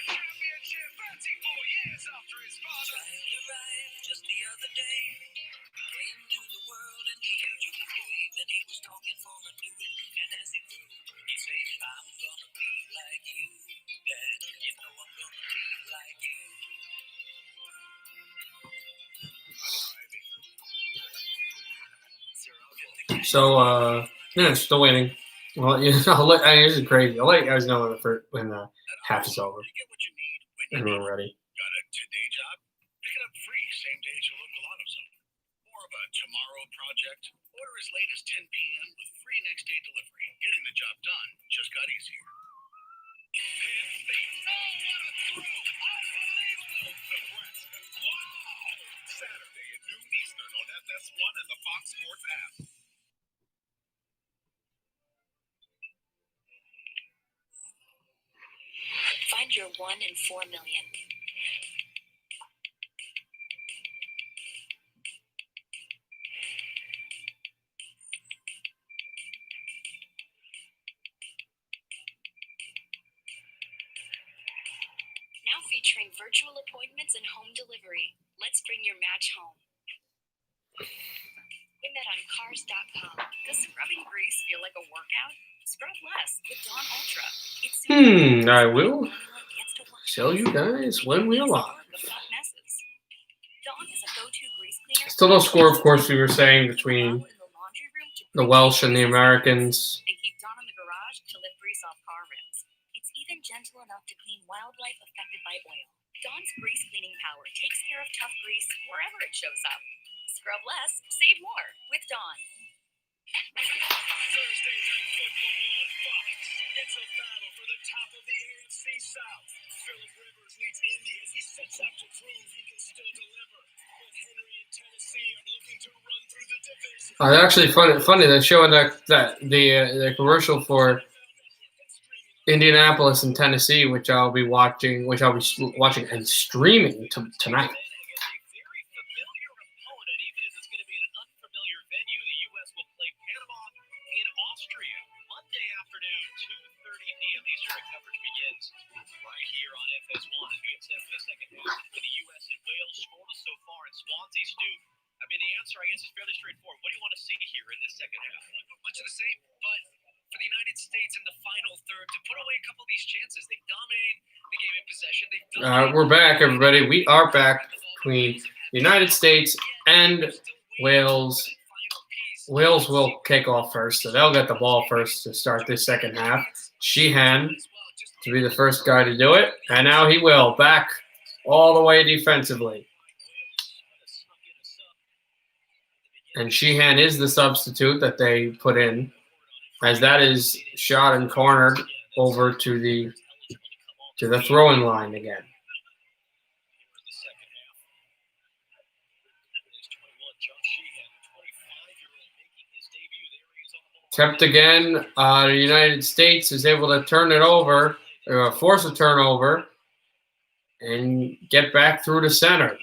Championship 34 years after his father. Child arrived just the other day. Came to the world and he usually believed that he was talking for a new. And as he grew, he said, I'm gonna be like you, Dad. You know I'm gonna be like you. So yeah, still waiting. Well, this is crazy. I'll let you guys know when the half is over You get what you need when you and need we're it. ready. Got a today job? Pick it up free, same day as your local auto zone. More of a tomorrow project? Order as late as 10 p.m. with free next day delivery. Getting the job done just got easier. And fate. Oh, what a throw! Unbelievable! Nebraska. Wow! Saturday at noon Eastern on FS1 and the Fox Sports app. Find your 1 in 4 million. Now featuring virtual appointments and home delivery. Let's bring your match home. We met on cars.com. Does scrubbing grease feel like a workout? Scrub less with Dawn Ultra. It's I will show you guys when we arrive. Dawn is a go-to grease cleaner. Still no score, of course, we were saying between the Welsh and the Americans. And keep Dawn in the garage to lift grease off car rims. It's even gentle enough to clean wildlife affected by oil. Dawn's grease cleaning power takes care of tough grease wherever it shows up. Scrub less, save more with Dawn. Thursday night football on Fox. It's a battle for the top of the AFC South. Philip Rivers leads Indy as he sets out to prove he can still deliver. Both Henry and Tennessee are looking to run through the division. They're actually funny. They're showing the commercial for Indianapolis and Tennessee, which I'll be watching and streaming tonight. I guess is fairly straightforward. What do you want to see here in this second half? Much of the same, but for the United States in the final third to put away a couple of these chances, they dominated the game in possession. We're back, everybody. We are back between the United States and Wales. Wales will kick off first, so they'll get the ball first to start this second half. Sheehan to be the first guy to do it, and now he will. Back all the way defensively. And Sheehan is the substitute that they put in, as that is shot and cornered over to the throwing line again. Kept again. The United States is able to turn it over, force a turnover, and get back through to center.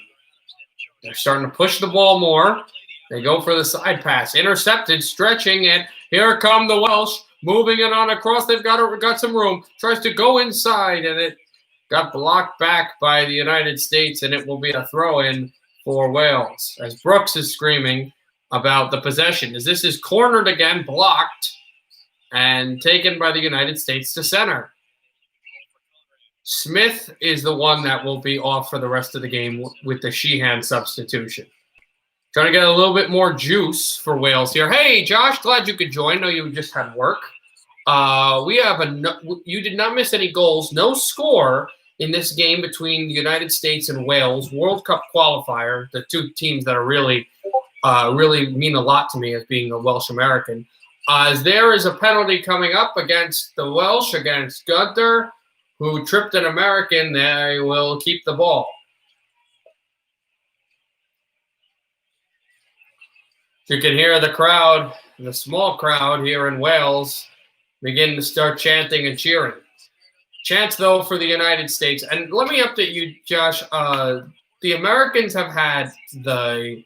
They're starting to push the ball more. They go for the side pass. Intercepted, stretching, and here come the Welsh. Moving it on across. They've got some room. Tries to go inside, and it got blocked back by the United States, and it will be a throw-in for Wales. As Brooks is screaming about the possession, as this is cornered again, blocked, and taken by the United States to center. Smith is the one that will be off for the rest of the game with the Sheehan substitution. Trying to get a little bit more juice for Wales here. Hey, Josh, glad you could join. I know you just had work. You did not miss any goals. No score in this game between the United States and Wales. World Cup qualifier, the two teams that are really mean a lot to me as being a Welsh American. As there is a penalty coming up against the Welsh, against Gunther, who tripped an American. They will keep the ball. You can hear the crowd, the small crowd here in Wales, begin to start chanting and cheering. Chants, though, for the United States. And let me update you, Josh. The Americans have had the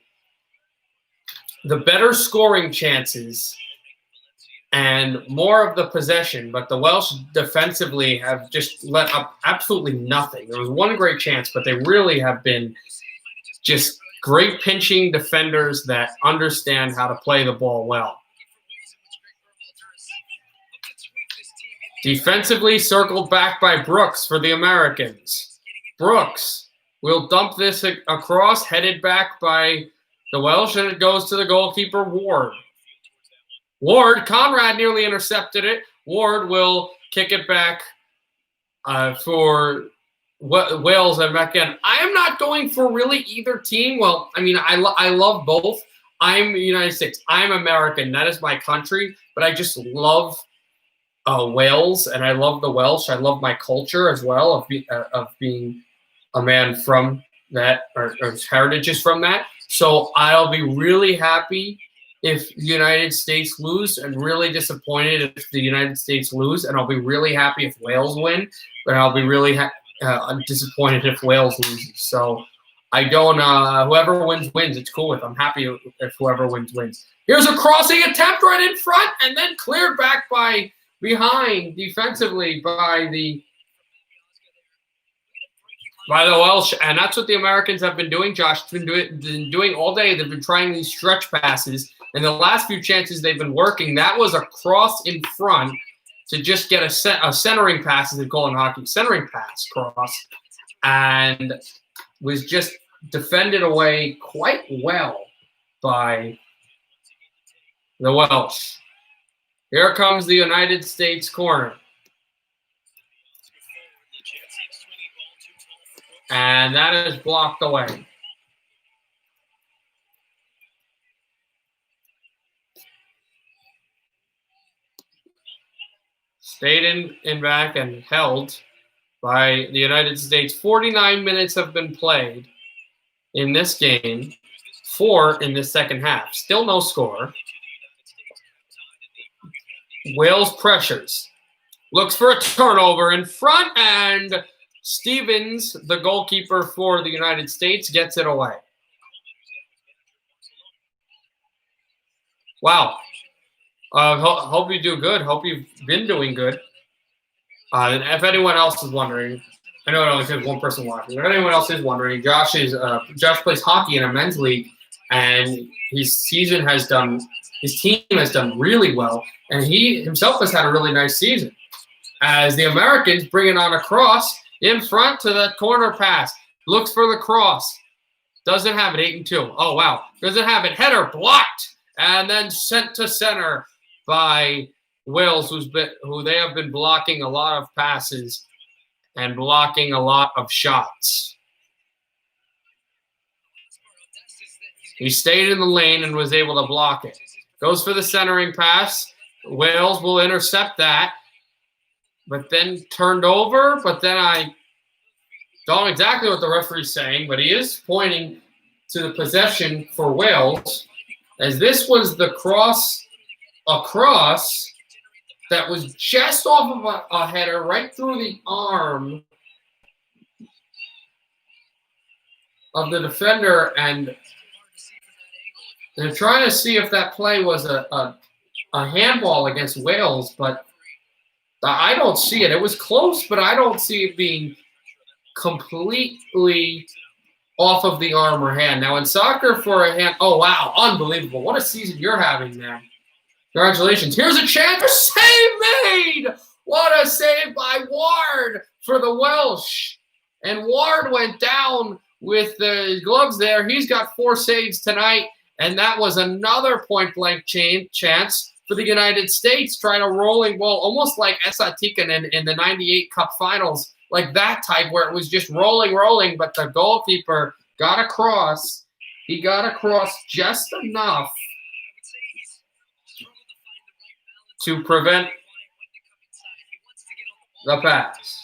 better scoring chances and more of the possession, but the Welsh defensively have just let up absolutely nothing. There was one great chance, but they really have been just great pinching defenders that understand how to play the ball well. Defensively circled back by Brooks for the Americans. Brooks will dump this across, headed back by the Welsh, and it goes to the goalkeeper, Ward. Conrad nearly intercepted it. Ward will kick it back for Wales and back in. I am not going for really either team. Well, I mean, I love both. I'm the United States. I'm American. That is my country. But I just love Wales, and I love the Welsh. I love my culture as well of being a man from that, or heritage is from that. So I'll be really happy if the United States lose, and really disappointed if the United States lose, and I'll be really happy if Wales win, but I'll be really disappointed if Wales loses. So I don't. Whoever wins, it's cool with. I'm happy if whoever wins. Here's a crossing attempt right in front, and then cleared back behind defensively by the Welsh, and that's what the Americans have been doing. Josh has been doing all day. They've been trying these stretch passes, and the last few chances they've been working. That was a cross in front to just get a centering pass, as they call it in hockey, centering pass cross, and was just defended away quite well by the Welsh. Here comes the United States corner. And that is blocked away. Stayed in back and held by the United States. 49 minutes have been played in this game. 4 in the second half. Still no score. Wales pressures. Looks for a turnover in front, and Stevens, the goalkeeper for the United States, gets it away. Wow. Hope you do good. Hope you've been doing good. And if anyone else is wondering, I know it only says one person watching, but if anyone else is wondering, Josh plays hockey in a men's league, and his team has done really well, and he himself has had a really nice season. As the Americans bring it on across, In front to the corner pass. Looks for the cross. Doesn't have it, 8-2. Oh, wow. Doesn't have it. Header blocked. And then sent to center by Wales, who they have been blocking a lot of passes and blocking a lot of shots. He stayed in the lane and was able to block it. Goes for the centering pass. Wales will intercept that. But then turned over. But then I don't know exactly what the referee's saying, but he is pointing to the possession for Wales, as this was the cross across that was just off of a header right through the arm of the defender, and they're trying to see if that play was a handball against Wales, but I don't see it. It was close, but I don't see it being completely off of the arm or hand. Now, in soccer, for a hand, oh, wow, unbelievable. What a season you're having, man. Congratulations. Here's a chance. A save made. What a save by Ward for the Welsh. And Ward went down with the gloves there. He's got 4 saves tonight, and that was another point-blank chance for the United States, trying a rolling ball, almost like Esa Tikkanen in the 98 Cup Finals, like that type where it was just rolling, but the goalkeeper got across. He got across just enough to prevent the pass.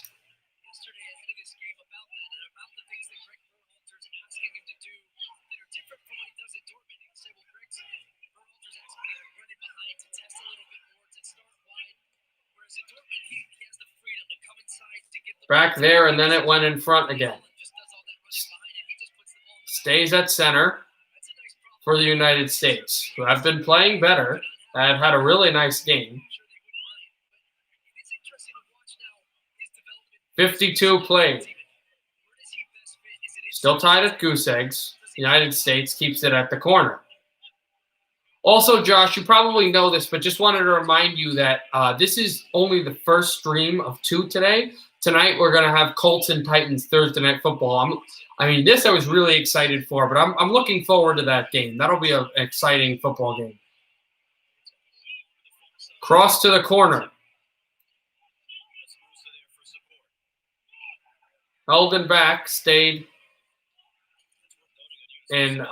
Back there, and then it went in front again. Stays at center for the United States, who have been playing better. Have had a really nice game. 52 played. Still tied at goose eggs. United States keeps it at the corner. Also, Josh, you probably know this, but just wanted to remind you that this is only the first stream of 2 today. Tonight, we're going to have Colts and Titans Thursday Night Football. This I was really excited for, but I'm looking forward to that game. That'll be an exciting football game. Cross to the corner. Held back, stayed in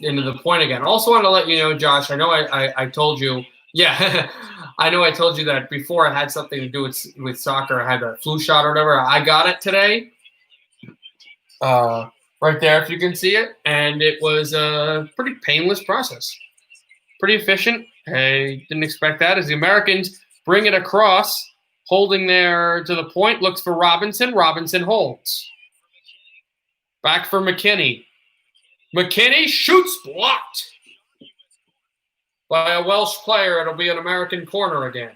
into the point again. Also want to let you know, Josh, I know I told you, yeah, I know I told you that before. I had something to do with soccer. I had a flu shot or whatever. I got it today. Right there, if you can see it. And it was a pretty painless process. Pretty efficient. I didn't expect that. As the Americans bring it across, holding there to the point, looks for Robinson. Robinson holds. Back for McKinney. McKinney shoots, blocked by a Welsh player. It'll be an American corner again.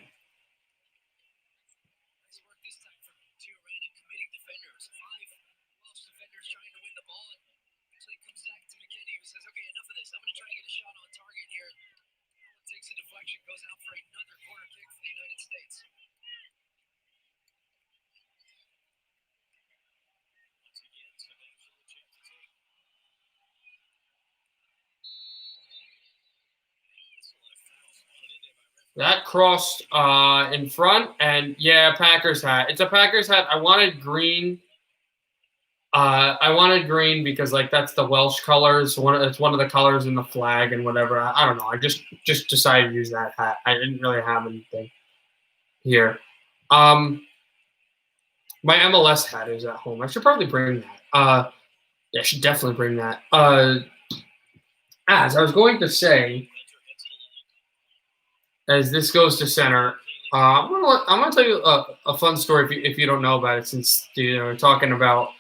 That crossed in front, and yeah, Packers hat. It's a Packers hat. I wanted green. I wanted green because that's the Welsh colors. It's one of the colors in the flag and whatever. I don't know. I just decided to use that hat. I didn't really have anything here. My MLS hat is at home. I should probably bring that. Yeah, I should definitely bring that. As I was going to say, as this goes to center, I'm gonna tell you a fun story if you don't know about it, since we're talking about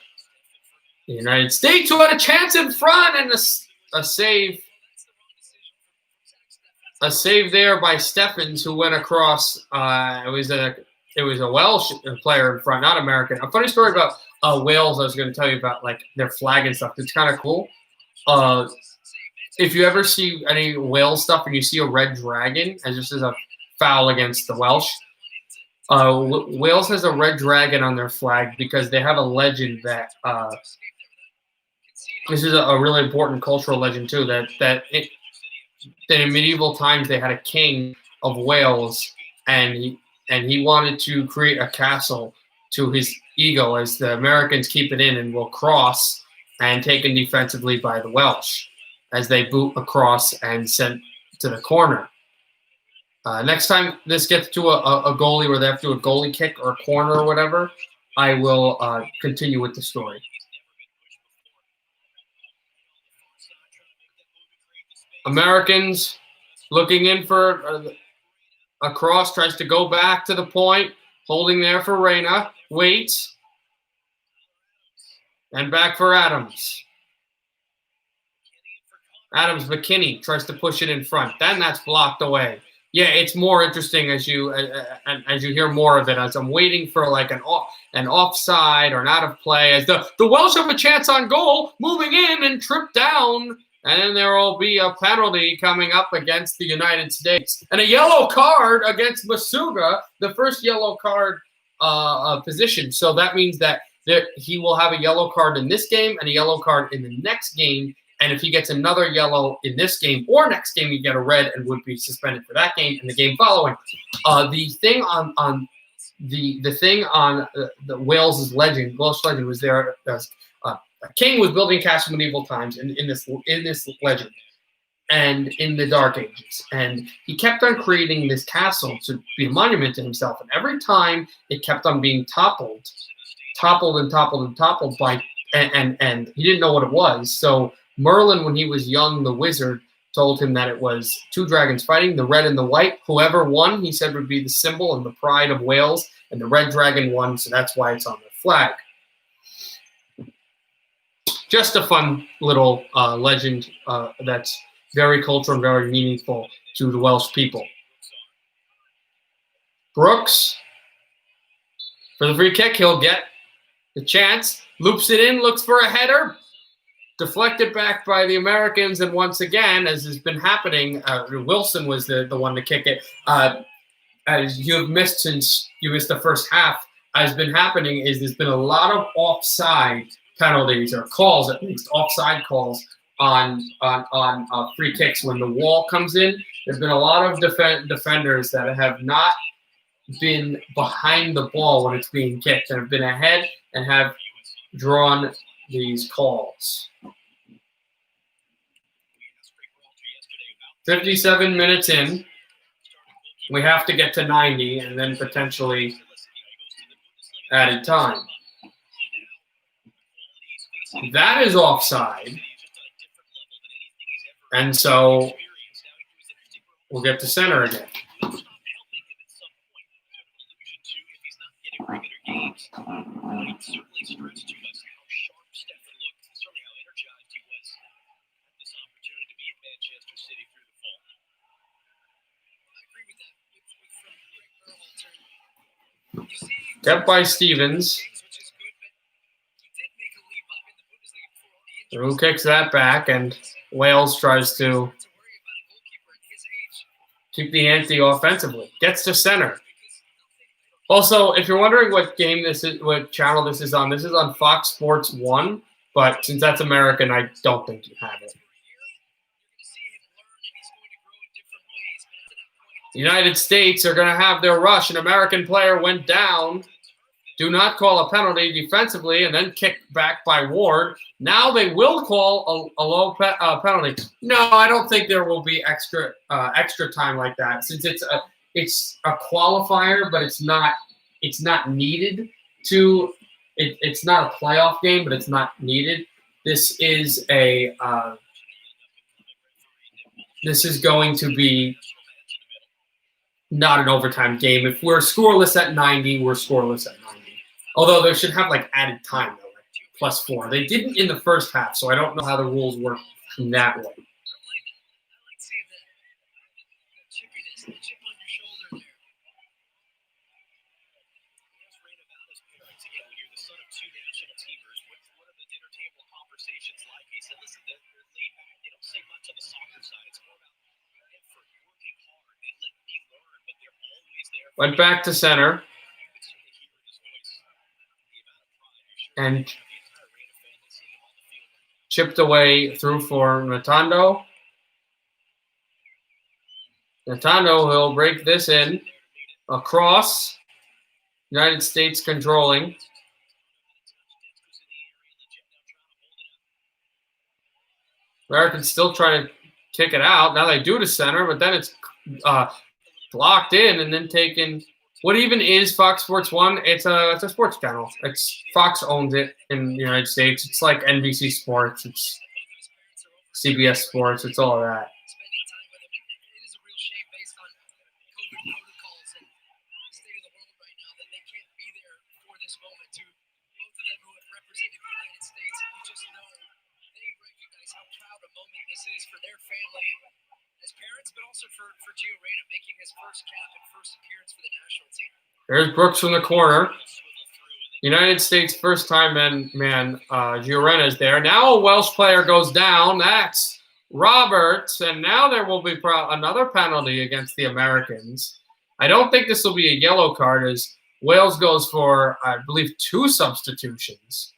the United States, who had a chance in front and a save there by Steffens, who went across. It was a Welsh player in front, not American. A funny story about Wales I was going to tell you about, their flag and stuff. It's kind of cool. If you ever see any Wales stuff and you see a red dragon, as this is a foul against the Welsh, Wales has a red dragon on their flag because they have a legend that this is a really important cultural legend too. That in medieval times they had a king of Wales, and he wanted to create a castle to his ego, as the Americans keep it in and will cross and taken defensively by the Welsh as they boot across and sent to the corner. Next time this gets to a goalie where they have to do a goalie kick or a corner or whatever, I will continue with the story. Americans looking in for a cross, tries to go back to the point, holding there for Reyna, waits, and back for Adams. Adams, McKinney tries to push it in front. Then that's blocked away. Yeah, it's more interesting as you hear more of it. As I'm waiting for like an offside or an out of play, as the Welsh have a chance on goal, moving in and tripped down, and then there will be a penalty coming up against the United States and a yellow card against Masuga, the first yellow card position. So that means that he will have a yellow card in this game and a yellow card in the next game. And if he gets another yellow in this game or next game, he'd get a red and would be suspended for that game and the game following. The thing on the Welsh legend was there. A king was building a castle in medieval times in this legend and in the Dark Ages, and he kept on creating this castle to be a monument to himself. And every time it kept on being toppled by, and he didn't know what it was. So Merlin, when he was young, the wizard, told him that it was two dragons fighting, the red and the white. Whoever won, he said, would be the symbol and the pride of Wales, and the red dragon won, so that's why it's on the flag. Just a fun little legend that's very cultural and very meaningful to the Welsh people. Brooks, for the free kick, he'll get the chance, loops it in, looks for a header, deflected back by the Americans, and once again, as has been happening, Wilson was the one to kick it. As you have missed since you missed the first half, has been happening is there's been a lot of offside penalties or calls, at least offside calls on free kicks when the wall comes in. There's been a lot of defenders that have not been behind the ball when it's being kicked and have been ahead and have drawn these calls. 57 minutes in. We have to get to 90 and then potentially added time. That is offside. And so we'll get to center again. Kept by Stevens. Who kicks that back, and Wales tries to keep the ante offensively. Gets to center. Also, if you're wondering what game this is, what channel this is on Fox Sports 1, but since that's American, I don't think you have it. The United States are going to have their rush. An American player went down. Do not call a penalty defensively and then kick back by Ward. Now they will call a low penalty. No, I don't think there will be extra time like that, since it's a qualifier, but it's not needed to. It's not a playoff game, but it's not needed. This is going to be not an overtime game. If we're scoreless at 90, we're scoreless at 90. Although they should have like added time, though, like +4. They didn't in the first half, so I don't know how the rules work in that way. Went back to center. And chipped away through for Natando. Natando, he'll break this in. Across. United States controlling. Americans still trying to kick it out. Now they do to center, but then it's blocked in and then taken. What even is Fox Sports 1? It's a sports channel. It's Fox owns it in the United States. It's like NBC Sports. It's CBS Sports. It's all of that. Spending time with him. It is a real shame based on COVID protocols and the state of the world right now that they can't be there for this moment. To both of them who have represented the United States, you just know they recognize how proud a moment this is for their family as parents, but also for Gio Reyna making his first cap and first appearance for the national team. There's Brooks from the corner. United States first time man Gio Reyna is there. Now a Welsh player goes down. That's Roberts. And now there will be another penalty against the Americans. I don't think this will be a yellow card as Wales goes for, I believe, 2 substitutions.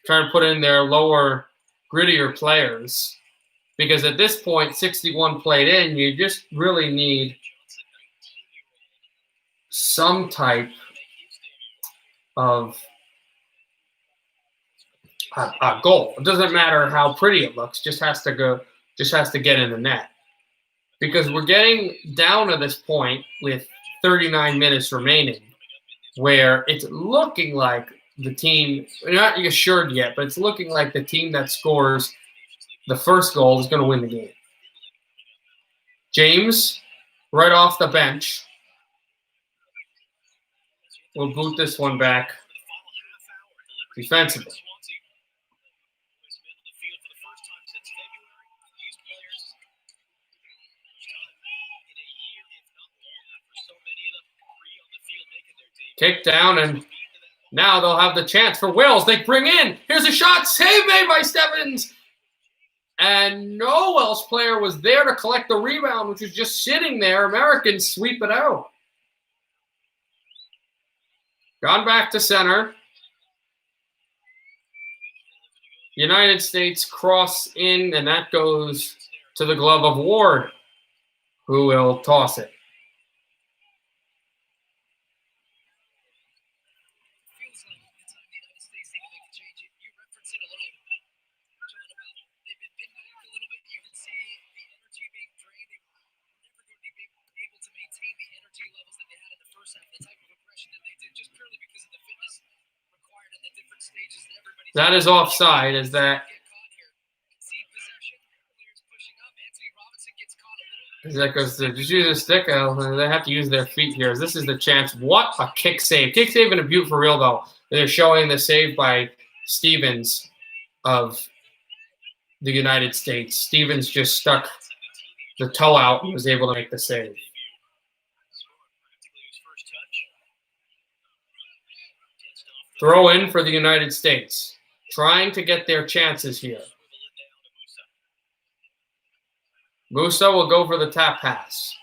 Trying to put in their lower, grittier players. Because at this point, 61 played in, you just really need some type of a goal. It doesn't matter how pretty it looks; just has to get in the net. Because we're getting down to this point with 39 minutes remaining, where it's looking like the team, not assured yet, but it's looking like the team that scores the first goal is going to win the game. James, right off the bench. We'll boot this one back defensively. Kick down, and now they'll have the chance for Wales. They bring in. Here's a shot. Save made by Stebbins. And no Welsh player was there to collect the rebound, which was just sitting there. Americans sweep it out. Gone back to center. United States cross in, and that goes to the glove of Ward, who will toss it. Feels like the time the United States need to make a change. You referenced it a little, John, about they've been pinned back a little bit. You can see the energy being drained. They were never going to be able to maintain the energy levels that they had in the first half, the type of aggression that they did, just purely because of the fitness required and the different stages that everybody's. That is offside. Is that? Concede possession. Players pushing up. Anthony Robinson gets caught a little. As that goes to just use a stick. They have to use their feet here. This is the chance. What a kick save. Kick save and a beaut for real, though. They're showing the save by Stevens of the United States. Stevens just stuck the toe out and was able to make the save. Throw in for the United States. Trying to get their chances here. Musa will go for the tap pass.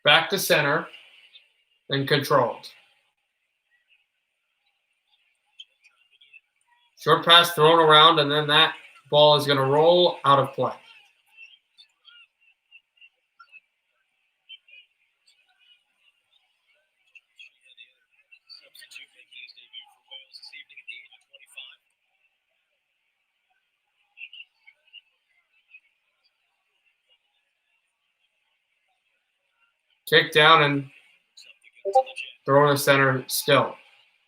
Back to center and controlled. Short pass thrown around, and then that ball is going to roll out of play. Kick down and throw in the center still.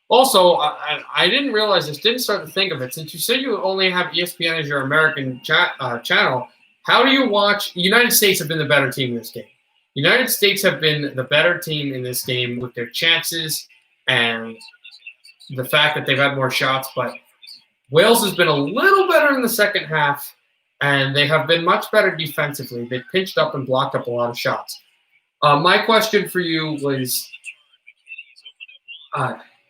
Also, I didn't realize this, didn't start to think of it. Since you said you only have ESPN as your American channel, how do you watch? United States have been the better team in this game. United States have been the better team in this game with their chances and the fact that they've had more shots. But Wales has been a little better in the second half, and they have been much better defensively. They've pinched up and blocked up a lot of shots. My question for you was,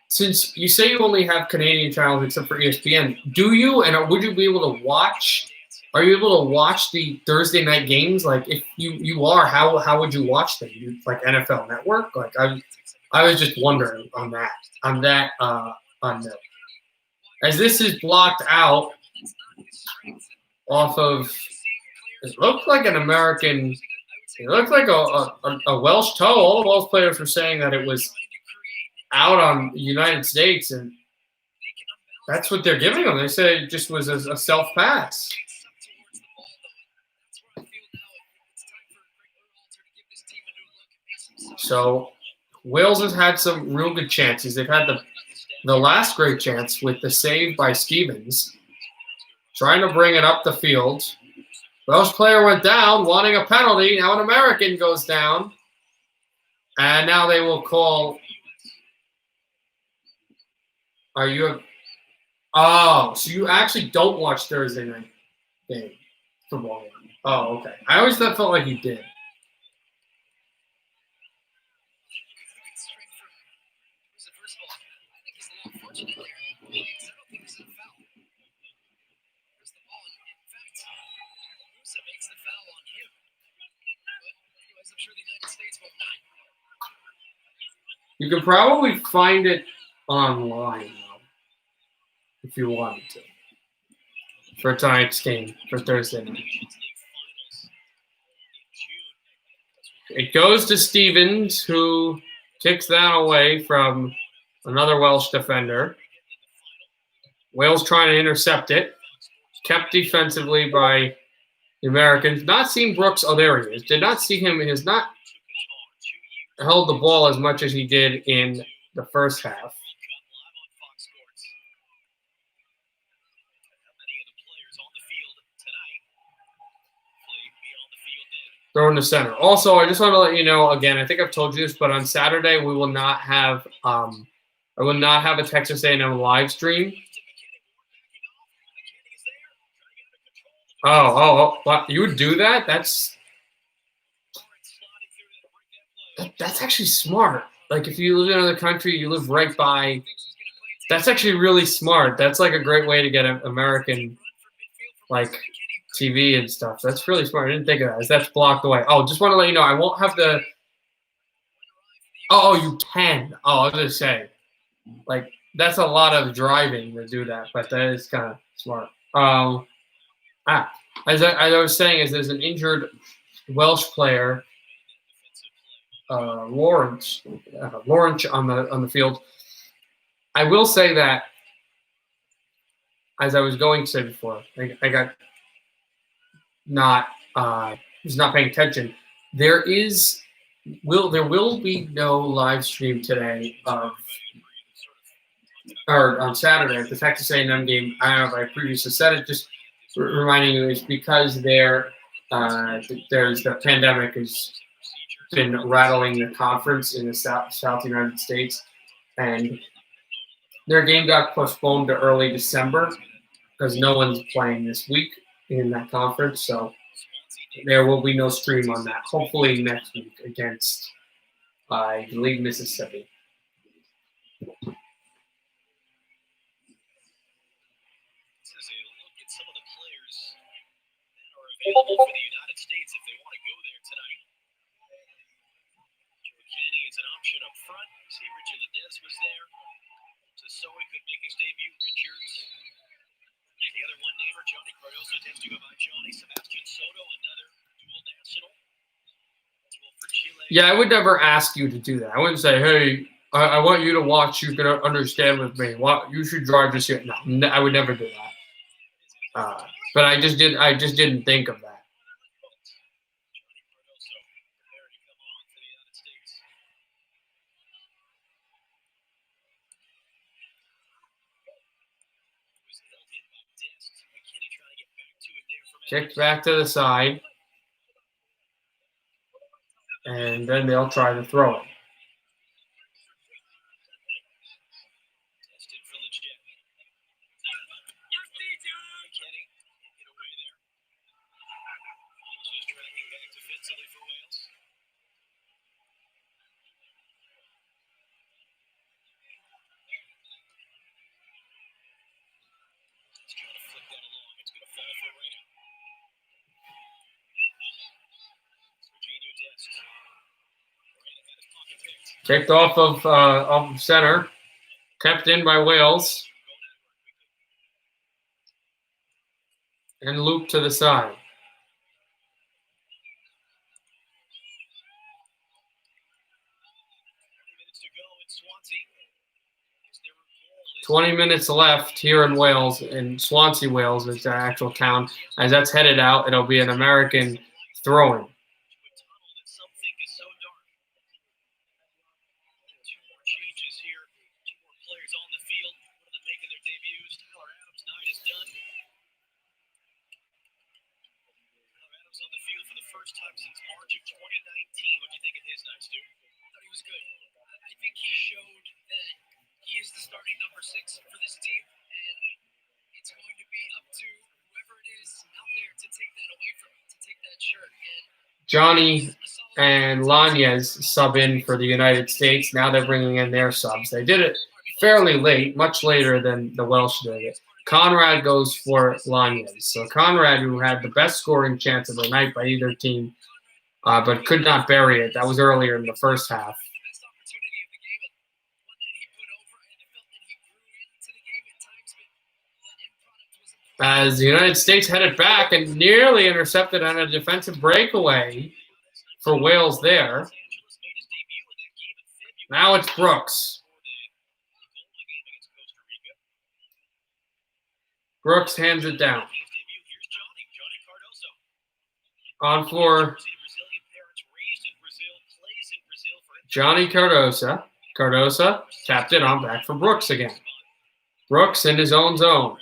since you say you only have Canadian channels except for ESPN, do you and would you be able to watch? Are you able to watch the Thursday night games? Like, if you are, how would you watch them? Like NFL Network? Like, I was just wondering on that. On that. As this is blocked out off of. It looked like an American. It looked like a Welsh toe. All the Welsh players were saying that it was out on the United States, and that's what they're giving them. They say it just was a self pass. So Wales has had some real good chances. They've had the last great chance with the save by Stevens, trying to bring it up the field. Welsh player went down, wanting a penalty. Now an American goes down. And now they will call. Are you? Oh, so you actually don't watch Thursday night game football game? Oh, okay. I always felt like you did. You can probably find it online though, if you wanted to, for tonight's game for Thursday night. It goes to Stevens, who kicks that away from another Welsh defender. Wales trying to intercept it. Kept defensively by the Americans. Not seen Brooks. Oh, there he is. Did not see him. He has not held the ball as much as he did in the first half. Throw in the center. Also, I just want to let you know again. I think I've told you this, but on Saturday we will not have. I will not have a Texas A&M live stream. But you would do that? That's actually smart. Like if you live in another country, you live right by. That's actually really smart. That's like a great way to get an American, like, TV and stuff. That's really smart. I didn't think of that. That's blocked away. Oh, just want to let you know, I won't have the. Oh, you can. Oh, I was gonna say, like, that's a lot of driving to do that, but that is kind of smart. As I was saying, is there's an injured Welsh player, Lawrence on the field. I will say that, as I was going to say before, I got was not paying attention. There will be no live stream today or on Saturday at the Texas A&M game. I previously said it, just reminding you, is because there's the pandemic has been rattling the conference in the South United States, and their game got postponed to early December because no one's playing this week in that conference. So there will be no stream on that. Hopefully next week against, I believe, Mississippi. Available for the United States if they want to go there tonight. Joe Caney is an option up front. See, Richard Ledez was there. Tasoa could make his debut. Richards. The other one-namer, Johnny Cardoso, tends to go by Johnny. Sebastian Soto, another dual national. For Chile. Yeah, I would never ask you to do that. I wouldn't say, hey, I want you to watch. You can understand with me. What you should drive this here. No, I would never do that. But I just didn't think of that. Kicked back to the side. And then they'll try to throw it. Kicked off of center. Kept in by Wales. And looped to the side. 20 minutes left here in Wales, in Swansea, Wales is the actual town. As that's headed out, it'll be an American throw-in. Time since March of 2019. What do you think of his night, Stu? I thought he was good. I think he showed that he is the starting number 6 for this team, and it's going to be up to whoever it is out there to take that away from him, to take that shirt. And Johnny and Lanez sub in for the United States. Now they're bringing in their subs. They did it fairly late, much later than the Welsh did it. Conrad goes for Lanez. So Conrad, who had the best scoring chance of the night by either team, but could not bury it. That was earlier in the first half. As the United States headed back and nearly intercepted on a defensive breakaway for Wales there. Now it's Brooks. Brooks hands it down. On for Johnny Cardosa. Cardosa tapped it on back for Brooks again. Brooks in his own zone.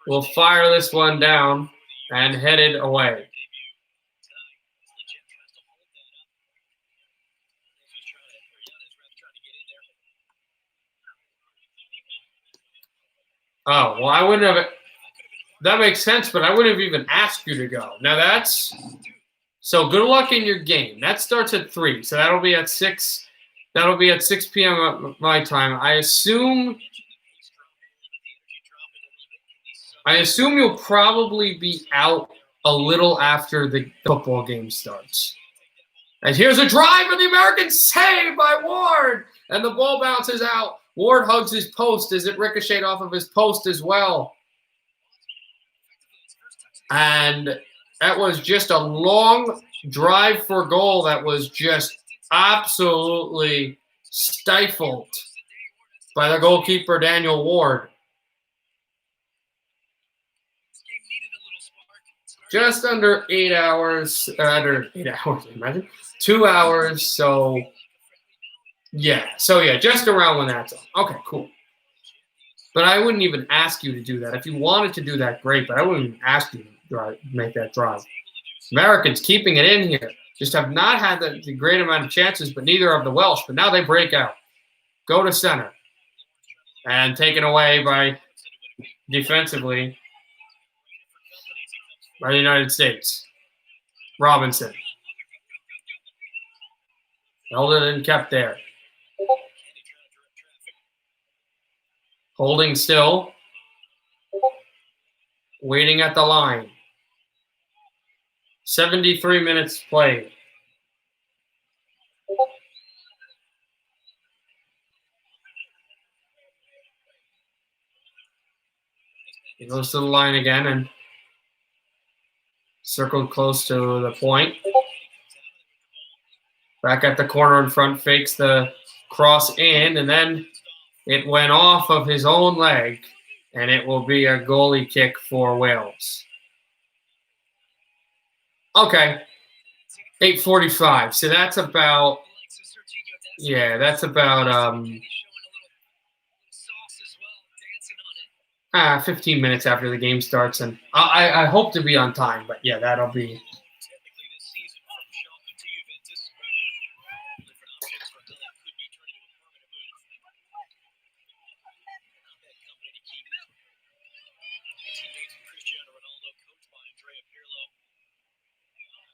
Will fire this one down and head it away. Oh, well, I wouldn't have. That makes sense, but I wouldn't have even asked you to go. Now that's so. Good luck in your game. That starts at 3, so that'll be at 6. That'll be at 6 p.m. my time. I assume you'll probably be out a little after the football game starts. And here's a drive, and the Americans saved by Ward, and the ball bounces out. Ward hugs his post as it ricocheted off of his post as well. And that was just a long drive for goal that was just absolutely stifled by the goalkeeper, Daniel Ward. Just under 8 hours, imagine. 2 hours, so... Yeah, just around when that's on. Okay, cool. But I wouldn't even ask you to do that. If you wanted to do that, great, but I wouldn't even ask you to make that drive. Americans keeping it in here. Just have not had the great amount of chances, but neither have the Welsh. But now they break out. Go to center. And taken away by, defensively, by the United States. Robinson. Held it and kept there. Holding still. Waiting at the line. 73 minutes played. He goes to the line again and circled close to the point. Back at the corner in front, fakes the cross in, and then it went off of his own leg, and it will be a goalie kick for Wales. Okay, 8:45. So that's about, 15 minutes after the game starts, and I hope to be on time, but yeah, that'll be.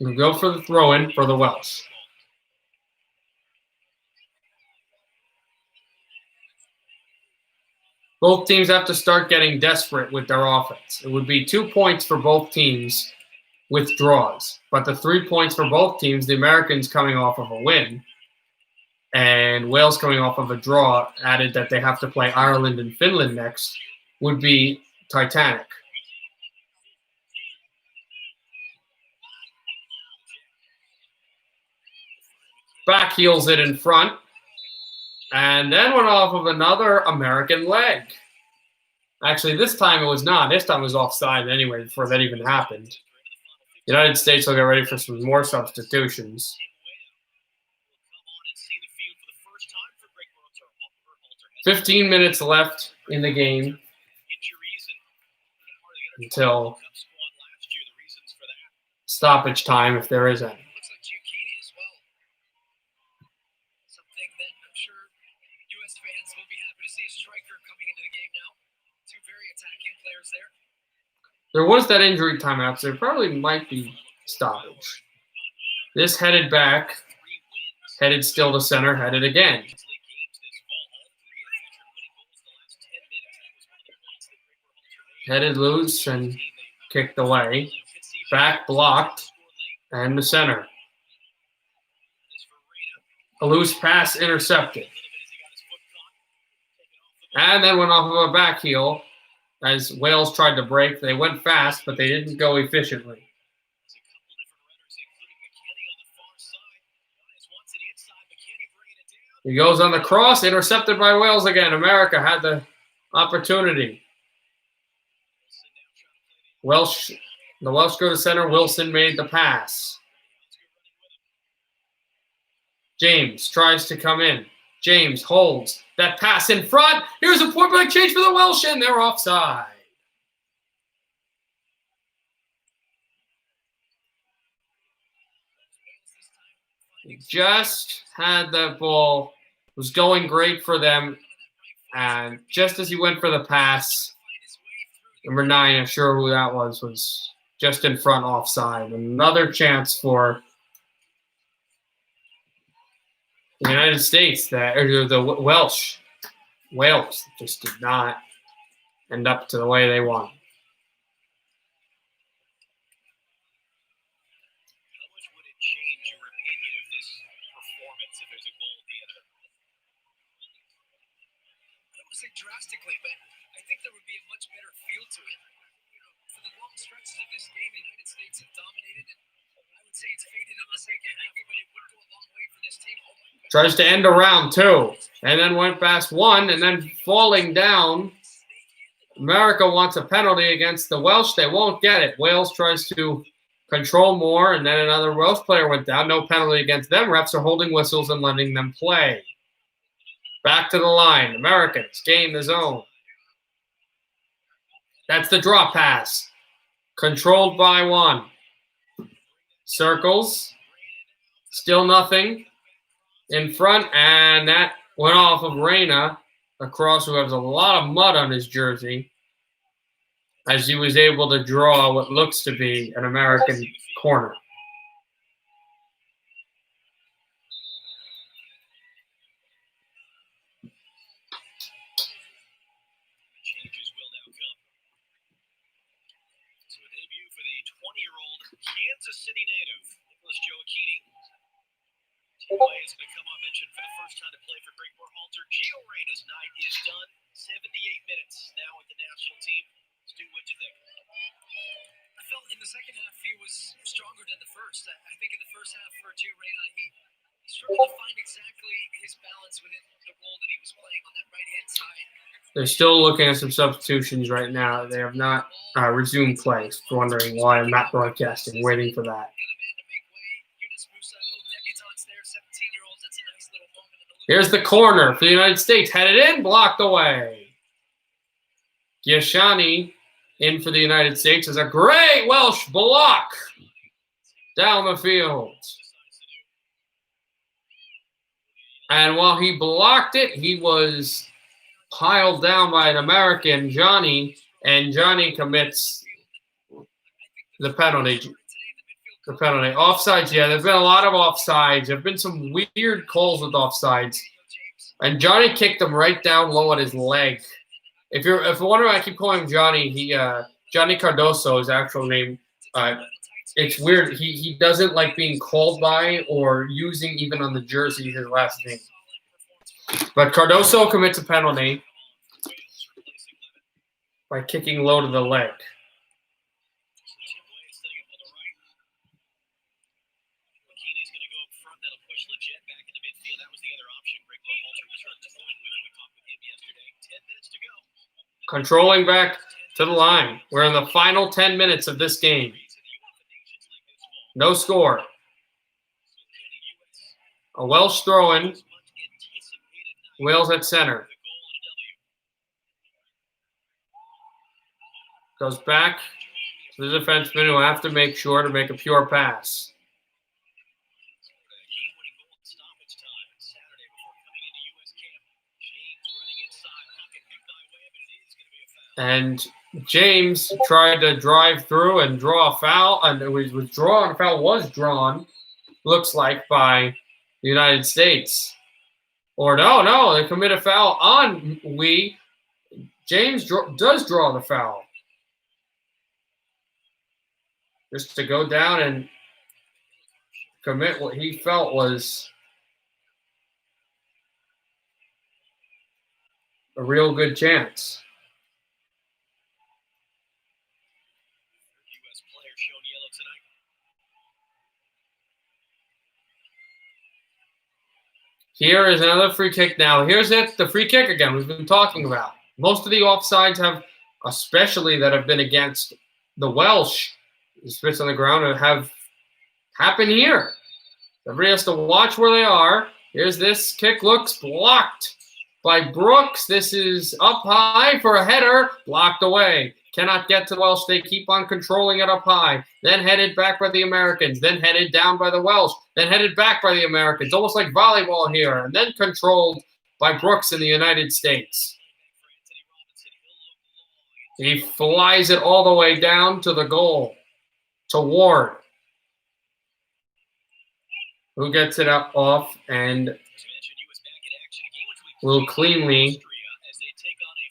We'll go for the throw-in for the Welsh. Both teams have to start getting desperate with their offense. It would be 2 points for both teams with draws. But the 3 points for both teams, the Americans coming off of a win. and Wales coming off of a draw added that they have to play Ireland and Finland next would be titanic. Back heels it in front, and then went off of another American leg. Actually, this time it was not. This time it was offside anyway before that even happened. United States will get ready for some more substitutions. 15 minutes left in the game until stoppage time, if there is any. Looks like Zucchini as well. Something that I'm sure U.S. fans will be happy to see. A striker coming into the game now. Two very attacking players there. There was that injury timeout, so there probably might be stoppage. This headed back, headed still to center, headed again. Headed loose and kicked away. Back blocked and the center. A loose pass intercepted. And then went off of a back heel as Wales tried to break. They went fast, but they didn't go efficiently. He goes on the cross, intercepted by Wales again. America had the opportunity. The Welsh go to center. Wilson made the pass. James tries to come in. James holds that pass in front. Here's a point blank change for the Welsh, and they're offside. He just had that ball. It was going great for them. And just as he went for the pass, number 9, I'm sure who that was just in front offside. Another chance for the United States, the Welsh. Wales just did not end up to the way they wanted. How much would it change your opinion of this performance if there's a goal at the end of it? I don't want to say drastically, but I think there would be a much better feel to it. For the long stretches of this game, the United States have dominated, and I would say it's faded in the second half, but it would go a long way for this team. Tries to end around 2, and then went past 1, and then falling down. America wants a penalty against the Welsh. They won't get it. Wales tries to control more, and then another Welsh player went down. No penalty against them. Refs are holding whistles and letting them play. Back to the line. Americans gain the zone. That's the drop pass. Controlled by 1. Circles. Still nothing. In front, and that went off of Reyna across, who has a lot of mud on his jersey, as he was able to draw what looks to be an American corner. Changes will now come. So a debut for the 20-year-old Kansas City native, Nicholas Joachini. Play is going to come on mentioned for the first time to play for Greg Berhalter. Gio Reyna's night is done. 78 minutes now with the national team. Stu, what'd you think? I felt in the second half he was stronger than the first. I think in the first half for Gio Reyna, he struggled to find exactly his balance within the role that he was playing on that right-hand side. They're still looking at some substitutions right now. They have not resumed play. If you're wondering why I'm not broadcasting, waiting for that. Here's the corner for the United States. Headed in, blocked away. Giashani in for the United States is a great Welsh block down the field. And while he blocked it, he was piled down by an American, Johnny, and Johnny commits the penalty. The penalty. Offsides, yeah, there's been a lot of offsides. There have been some weird calls with offsides. And Johnny kicked him right down low at his leg. If you're wondering why I keep calling him Johnny, Johnny Cardoso, his actual name. It's weird. He doesn't like being called by or using even on the jersey his last name. But Cardoso commits a penalty by kicking low to the leg. Controlling back to the line. We're in the final 10 minutes of this game. No score. A Welsh throw-in. Wales at center. Goes back to the defenseman who have to make sure to make a pure pass. And James tried to drive through and draw a foul, and it was withdrawn. A foul was drawn, looks like, by the United States. Or no, they commit a foul on Wee. James does draw the foul. Just to go down and commit what he felt was a real good chance. Here is another free kick now. Here's it, the free kick again we've been talking about. Most of the offsides have, especially that have been against the Welsh, the spits on the ground, have happened here. Everybody has to watch where they are. Here's this kick, looks blocked by Brooks. This is up high for a header, blocked away. Cannot get to the Welsh. They keep on controlling it up high. Then headed back by the Americans. Then headed down by the Welsh. Then headed back by the Americans. Almost like volleyball here. And then controlled by Brooks in the United States. He flies it all the way down to the goal. To Ward. Who gets it up off and will cleanly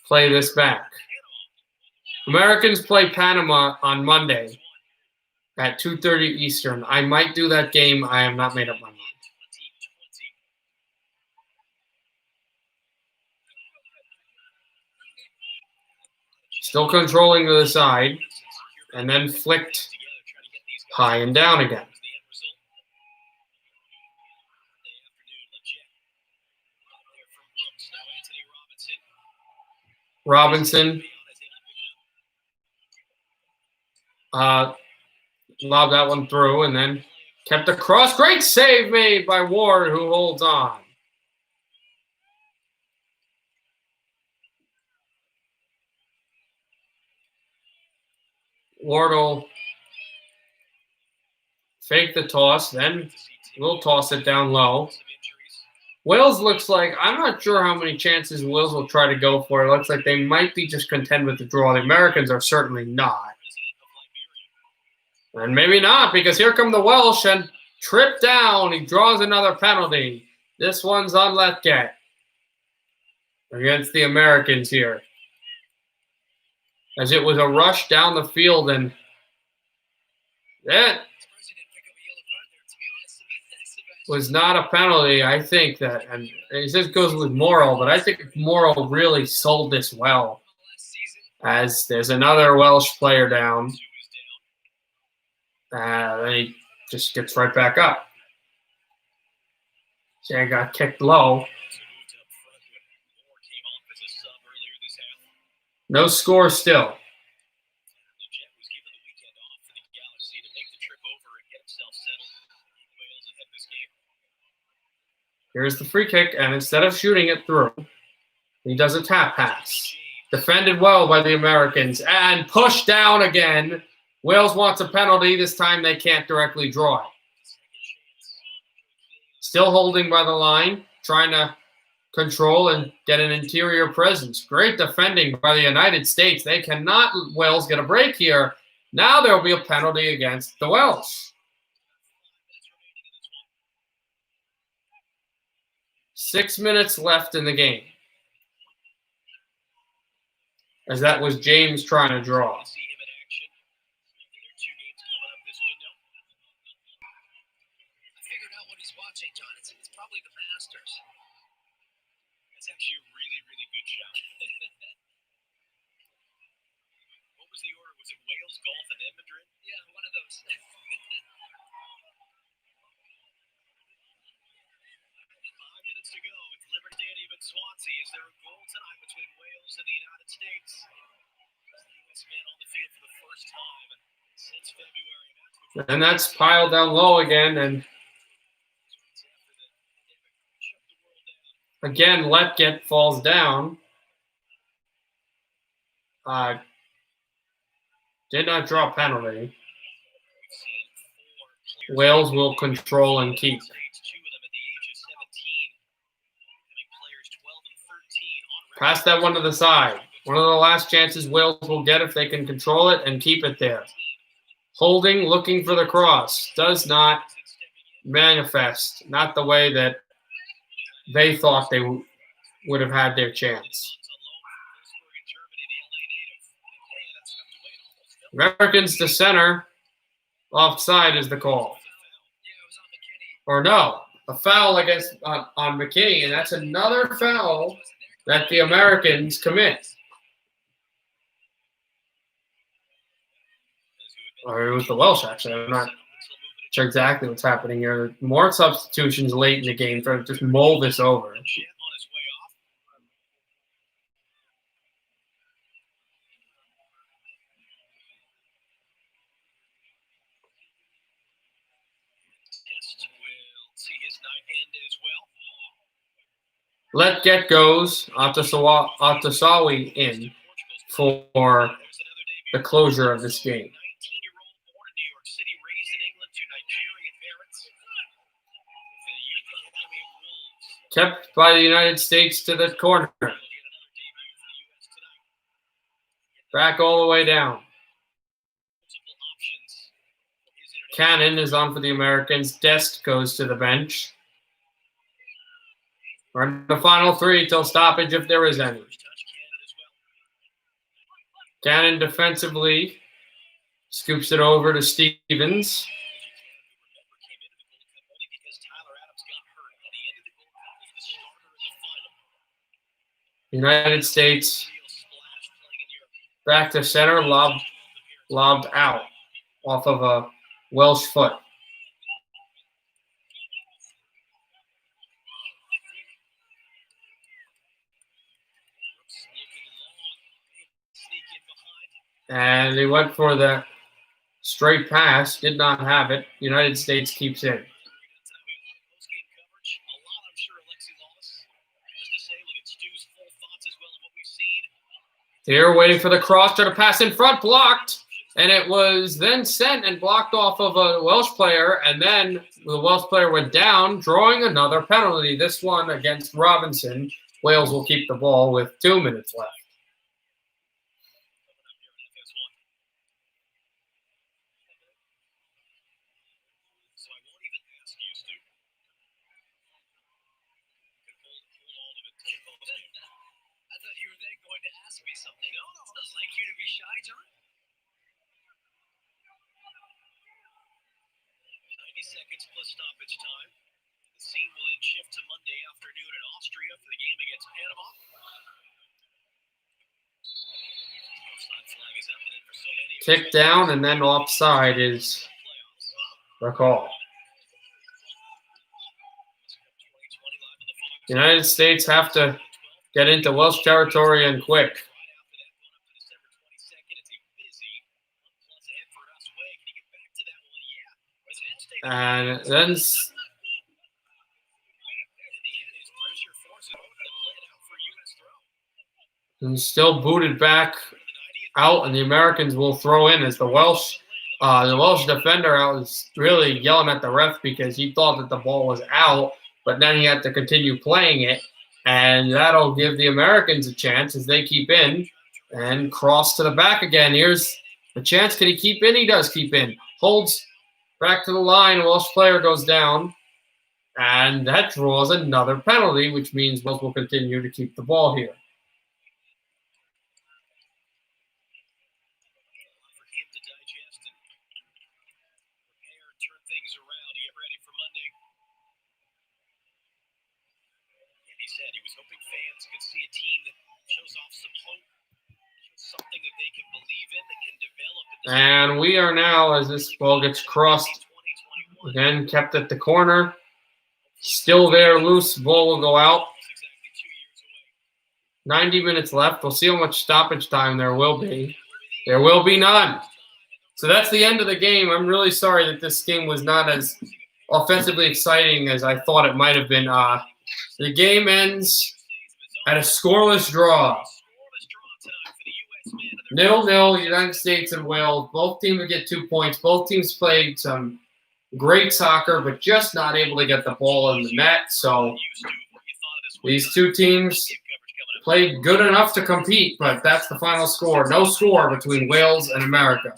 play this back. Americans play Panama on Monday at 2:30 Eastern. I might do that game. I have not made up my mind. Still controlling to the side, and then flicked high and down again. Robinson lobbed that one through and then kept the cross. Great save made by Ward, who holds on. Ward will fake the toss, then we'll toss it down low. Wales looks like, I'm not sure how many chances Wales will try to go for. It looks like they might be just content with the draw. The Americans are certainly not. And maybe not, because here come the Welsh and trip down. He draws another penalty. This one's on Letget against the Americans here. As it was a rush down the field, and that was not a penalty. I think that, and it just goes with Morrill, but I think Morrill really sold this well. As there's another Welsh player down. Then he just gets right back up. Jan got kicked low. No score still. Here's the free kick, and instead of shooting it through, he does a tap pass. Defended well by the Americans, and pushed down again. Wales wants a penalty. This time they can't directly draw it. Still holding by the line, trying to control and get an interior presence. Great defending by the United States. They cannot Wales get a break here. Now there will be a penalty against the Welsh. 6 minutes left in the game. As that was James trying to draw. was the order? Was it Wales, golf, and then Madrid? Yeah, one of those. 5 minutes to go. It's Liberty Stadium in Swansea. Is there a goal tonight between Wales and the United States? U.S. men on the field for the first time since February. And that's piled down low again. And again, Letget falls down. Did not draw a penalty. Wales will control and keep. Pass that one to the side. One of the last chances Wales will get if they can control it and keep it there. Holding, looking for the cross. Does not manifest. Not the way that they thought they would have had their chance. Americans to center. Offside is the call. Or no, a foul against on McKinney, and that's another foul that the Americans commit. Or it was the Welsh, actually. I'm not sure exactly what's happening here. More substitutions late in the game to just mull this over. Letget goes Atasawi in for the closure of this game. Kept by the United States to the corner. Back all the way down. Cannon is on for the Americans. Dest goes to the bench. We're in the final three till stoppage if there is any. Cannon defensively scoops it over to Stevens. United States back to center, lobbed out off of a Welsh foot. And they went for the straight pass, did not have it. United States keeps in. Here, waiting for the cross to the pass in front, blocked. And it was then sent and blocked off of a Welsh player. And then the Welsh player went down, drawing another penalty. This one against Robinson. Wales will keep the ball with 2 minutes left. Seconds plus stoppage time. The scene will then shift to Monday afternoon in Austria for the game against Panama. Kick down and then offside is the call. The United States have to get into Welsh territory and quick. And then still booted back out, and the Americans will throw in as the Welsh defender out was really yelling at the ref because he thought that the ball was out, but then he had to continue playing it, and that'll give the Americans a chance as they keep in and cross to the back again. Here's the chance. Can he keep in? He does keep in. Holds back to the line. Welsh player goes down, and that draws another penalty, which means Wales will continue to keep the ball here. Fans could see a team that shows off some hope, something that they can believe in, that can And we are now, as this ball gets crossed, again, kept at the corner. Still there, loose. Ball will go out. 90 minutes left. We'll see how much stoppage time there will be. There will be none. So that's the end of the game. I'm really sorry that this game was not as offensively exciting as I thought it might have been. The game ends at a scoreless draw. 0-0, United States and Wales. Both teams would get 2 points. Both teams played some great soccer, but just not able to get the ball in the net. So these two teams played good enough to compete, but that's the final score. No score between Wales and America.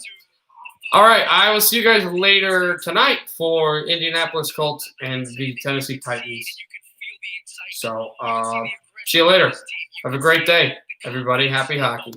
All right, I will see you guys later tonight for Indianapolis Colts and the Tennessee Titans. So, see you later. Have a great day, everybody. Happy hockey.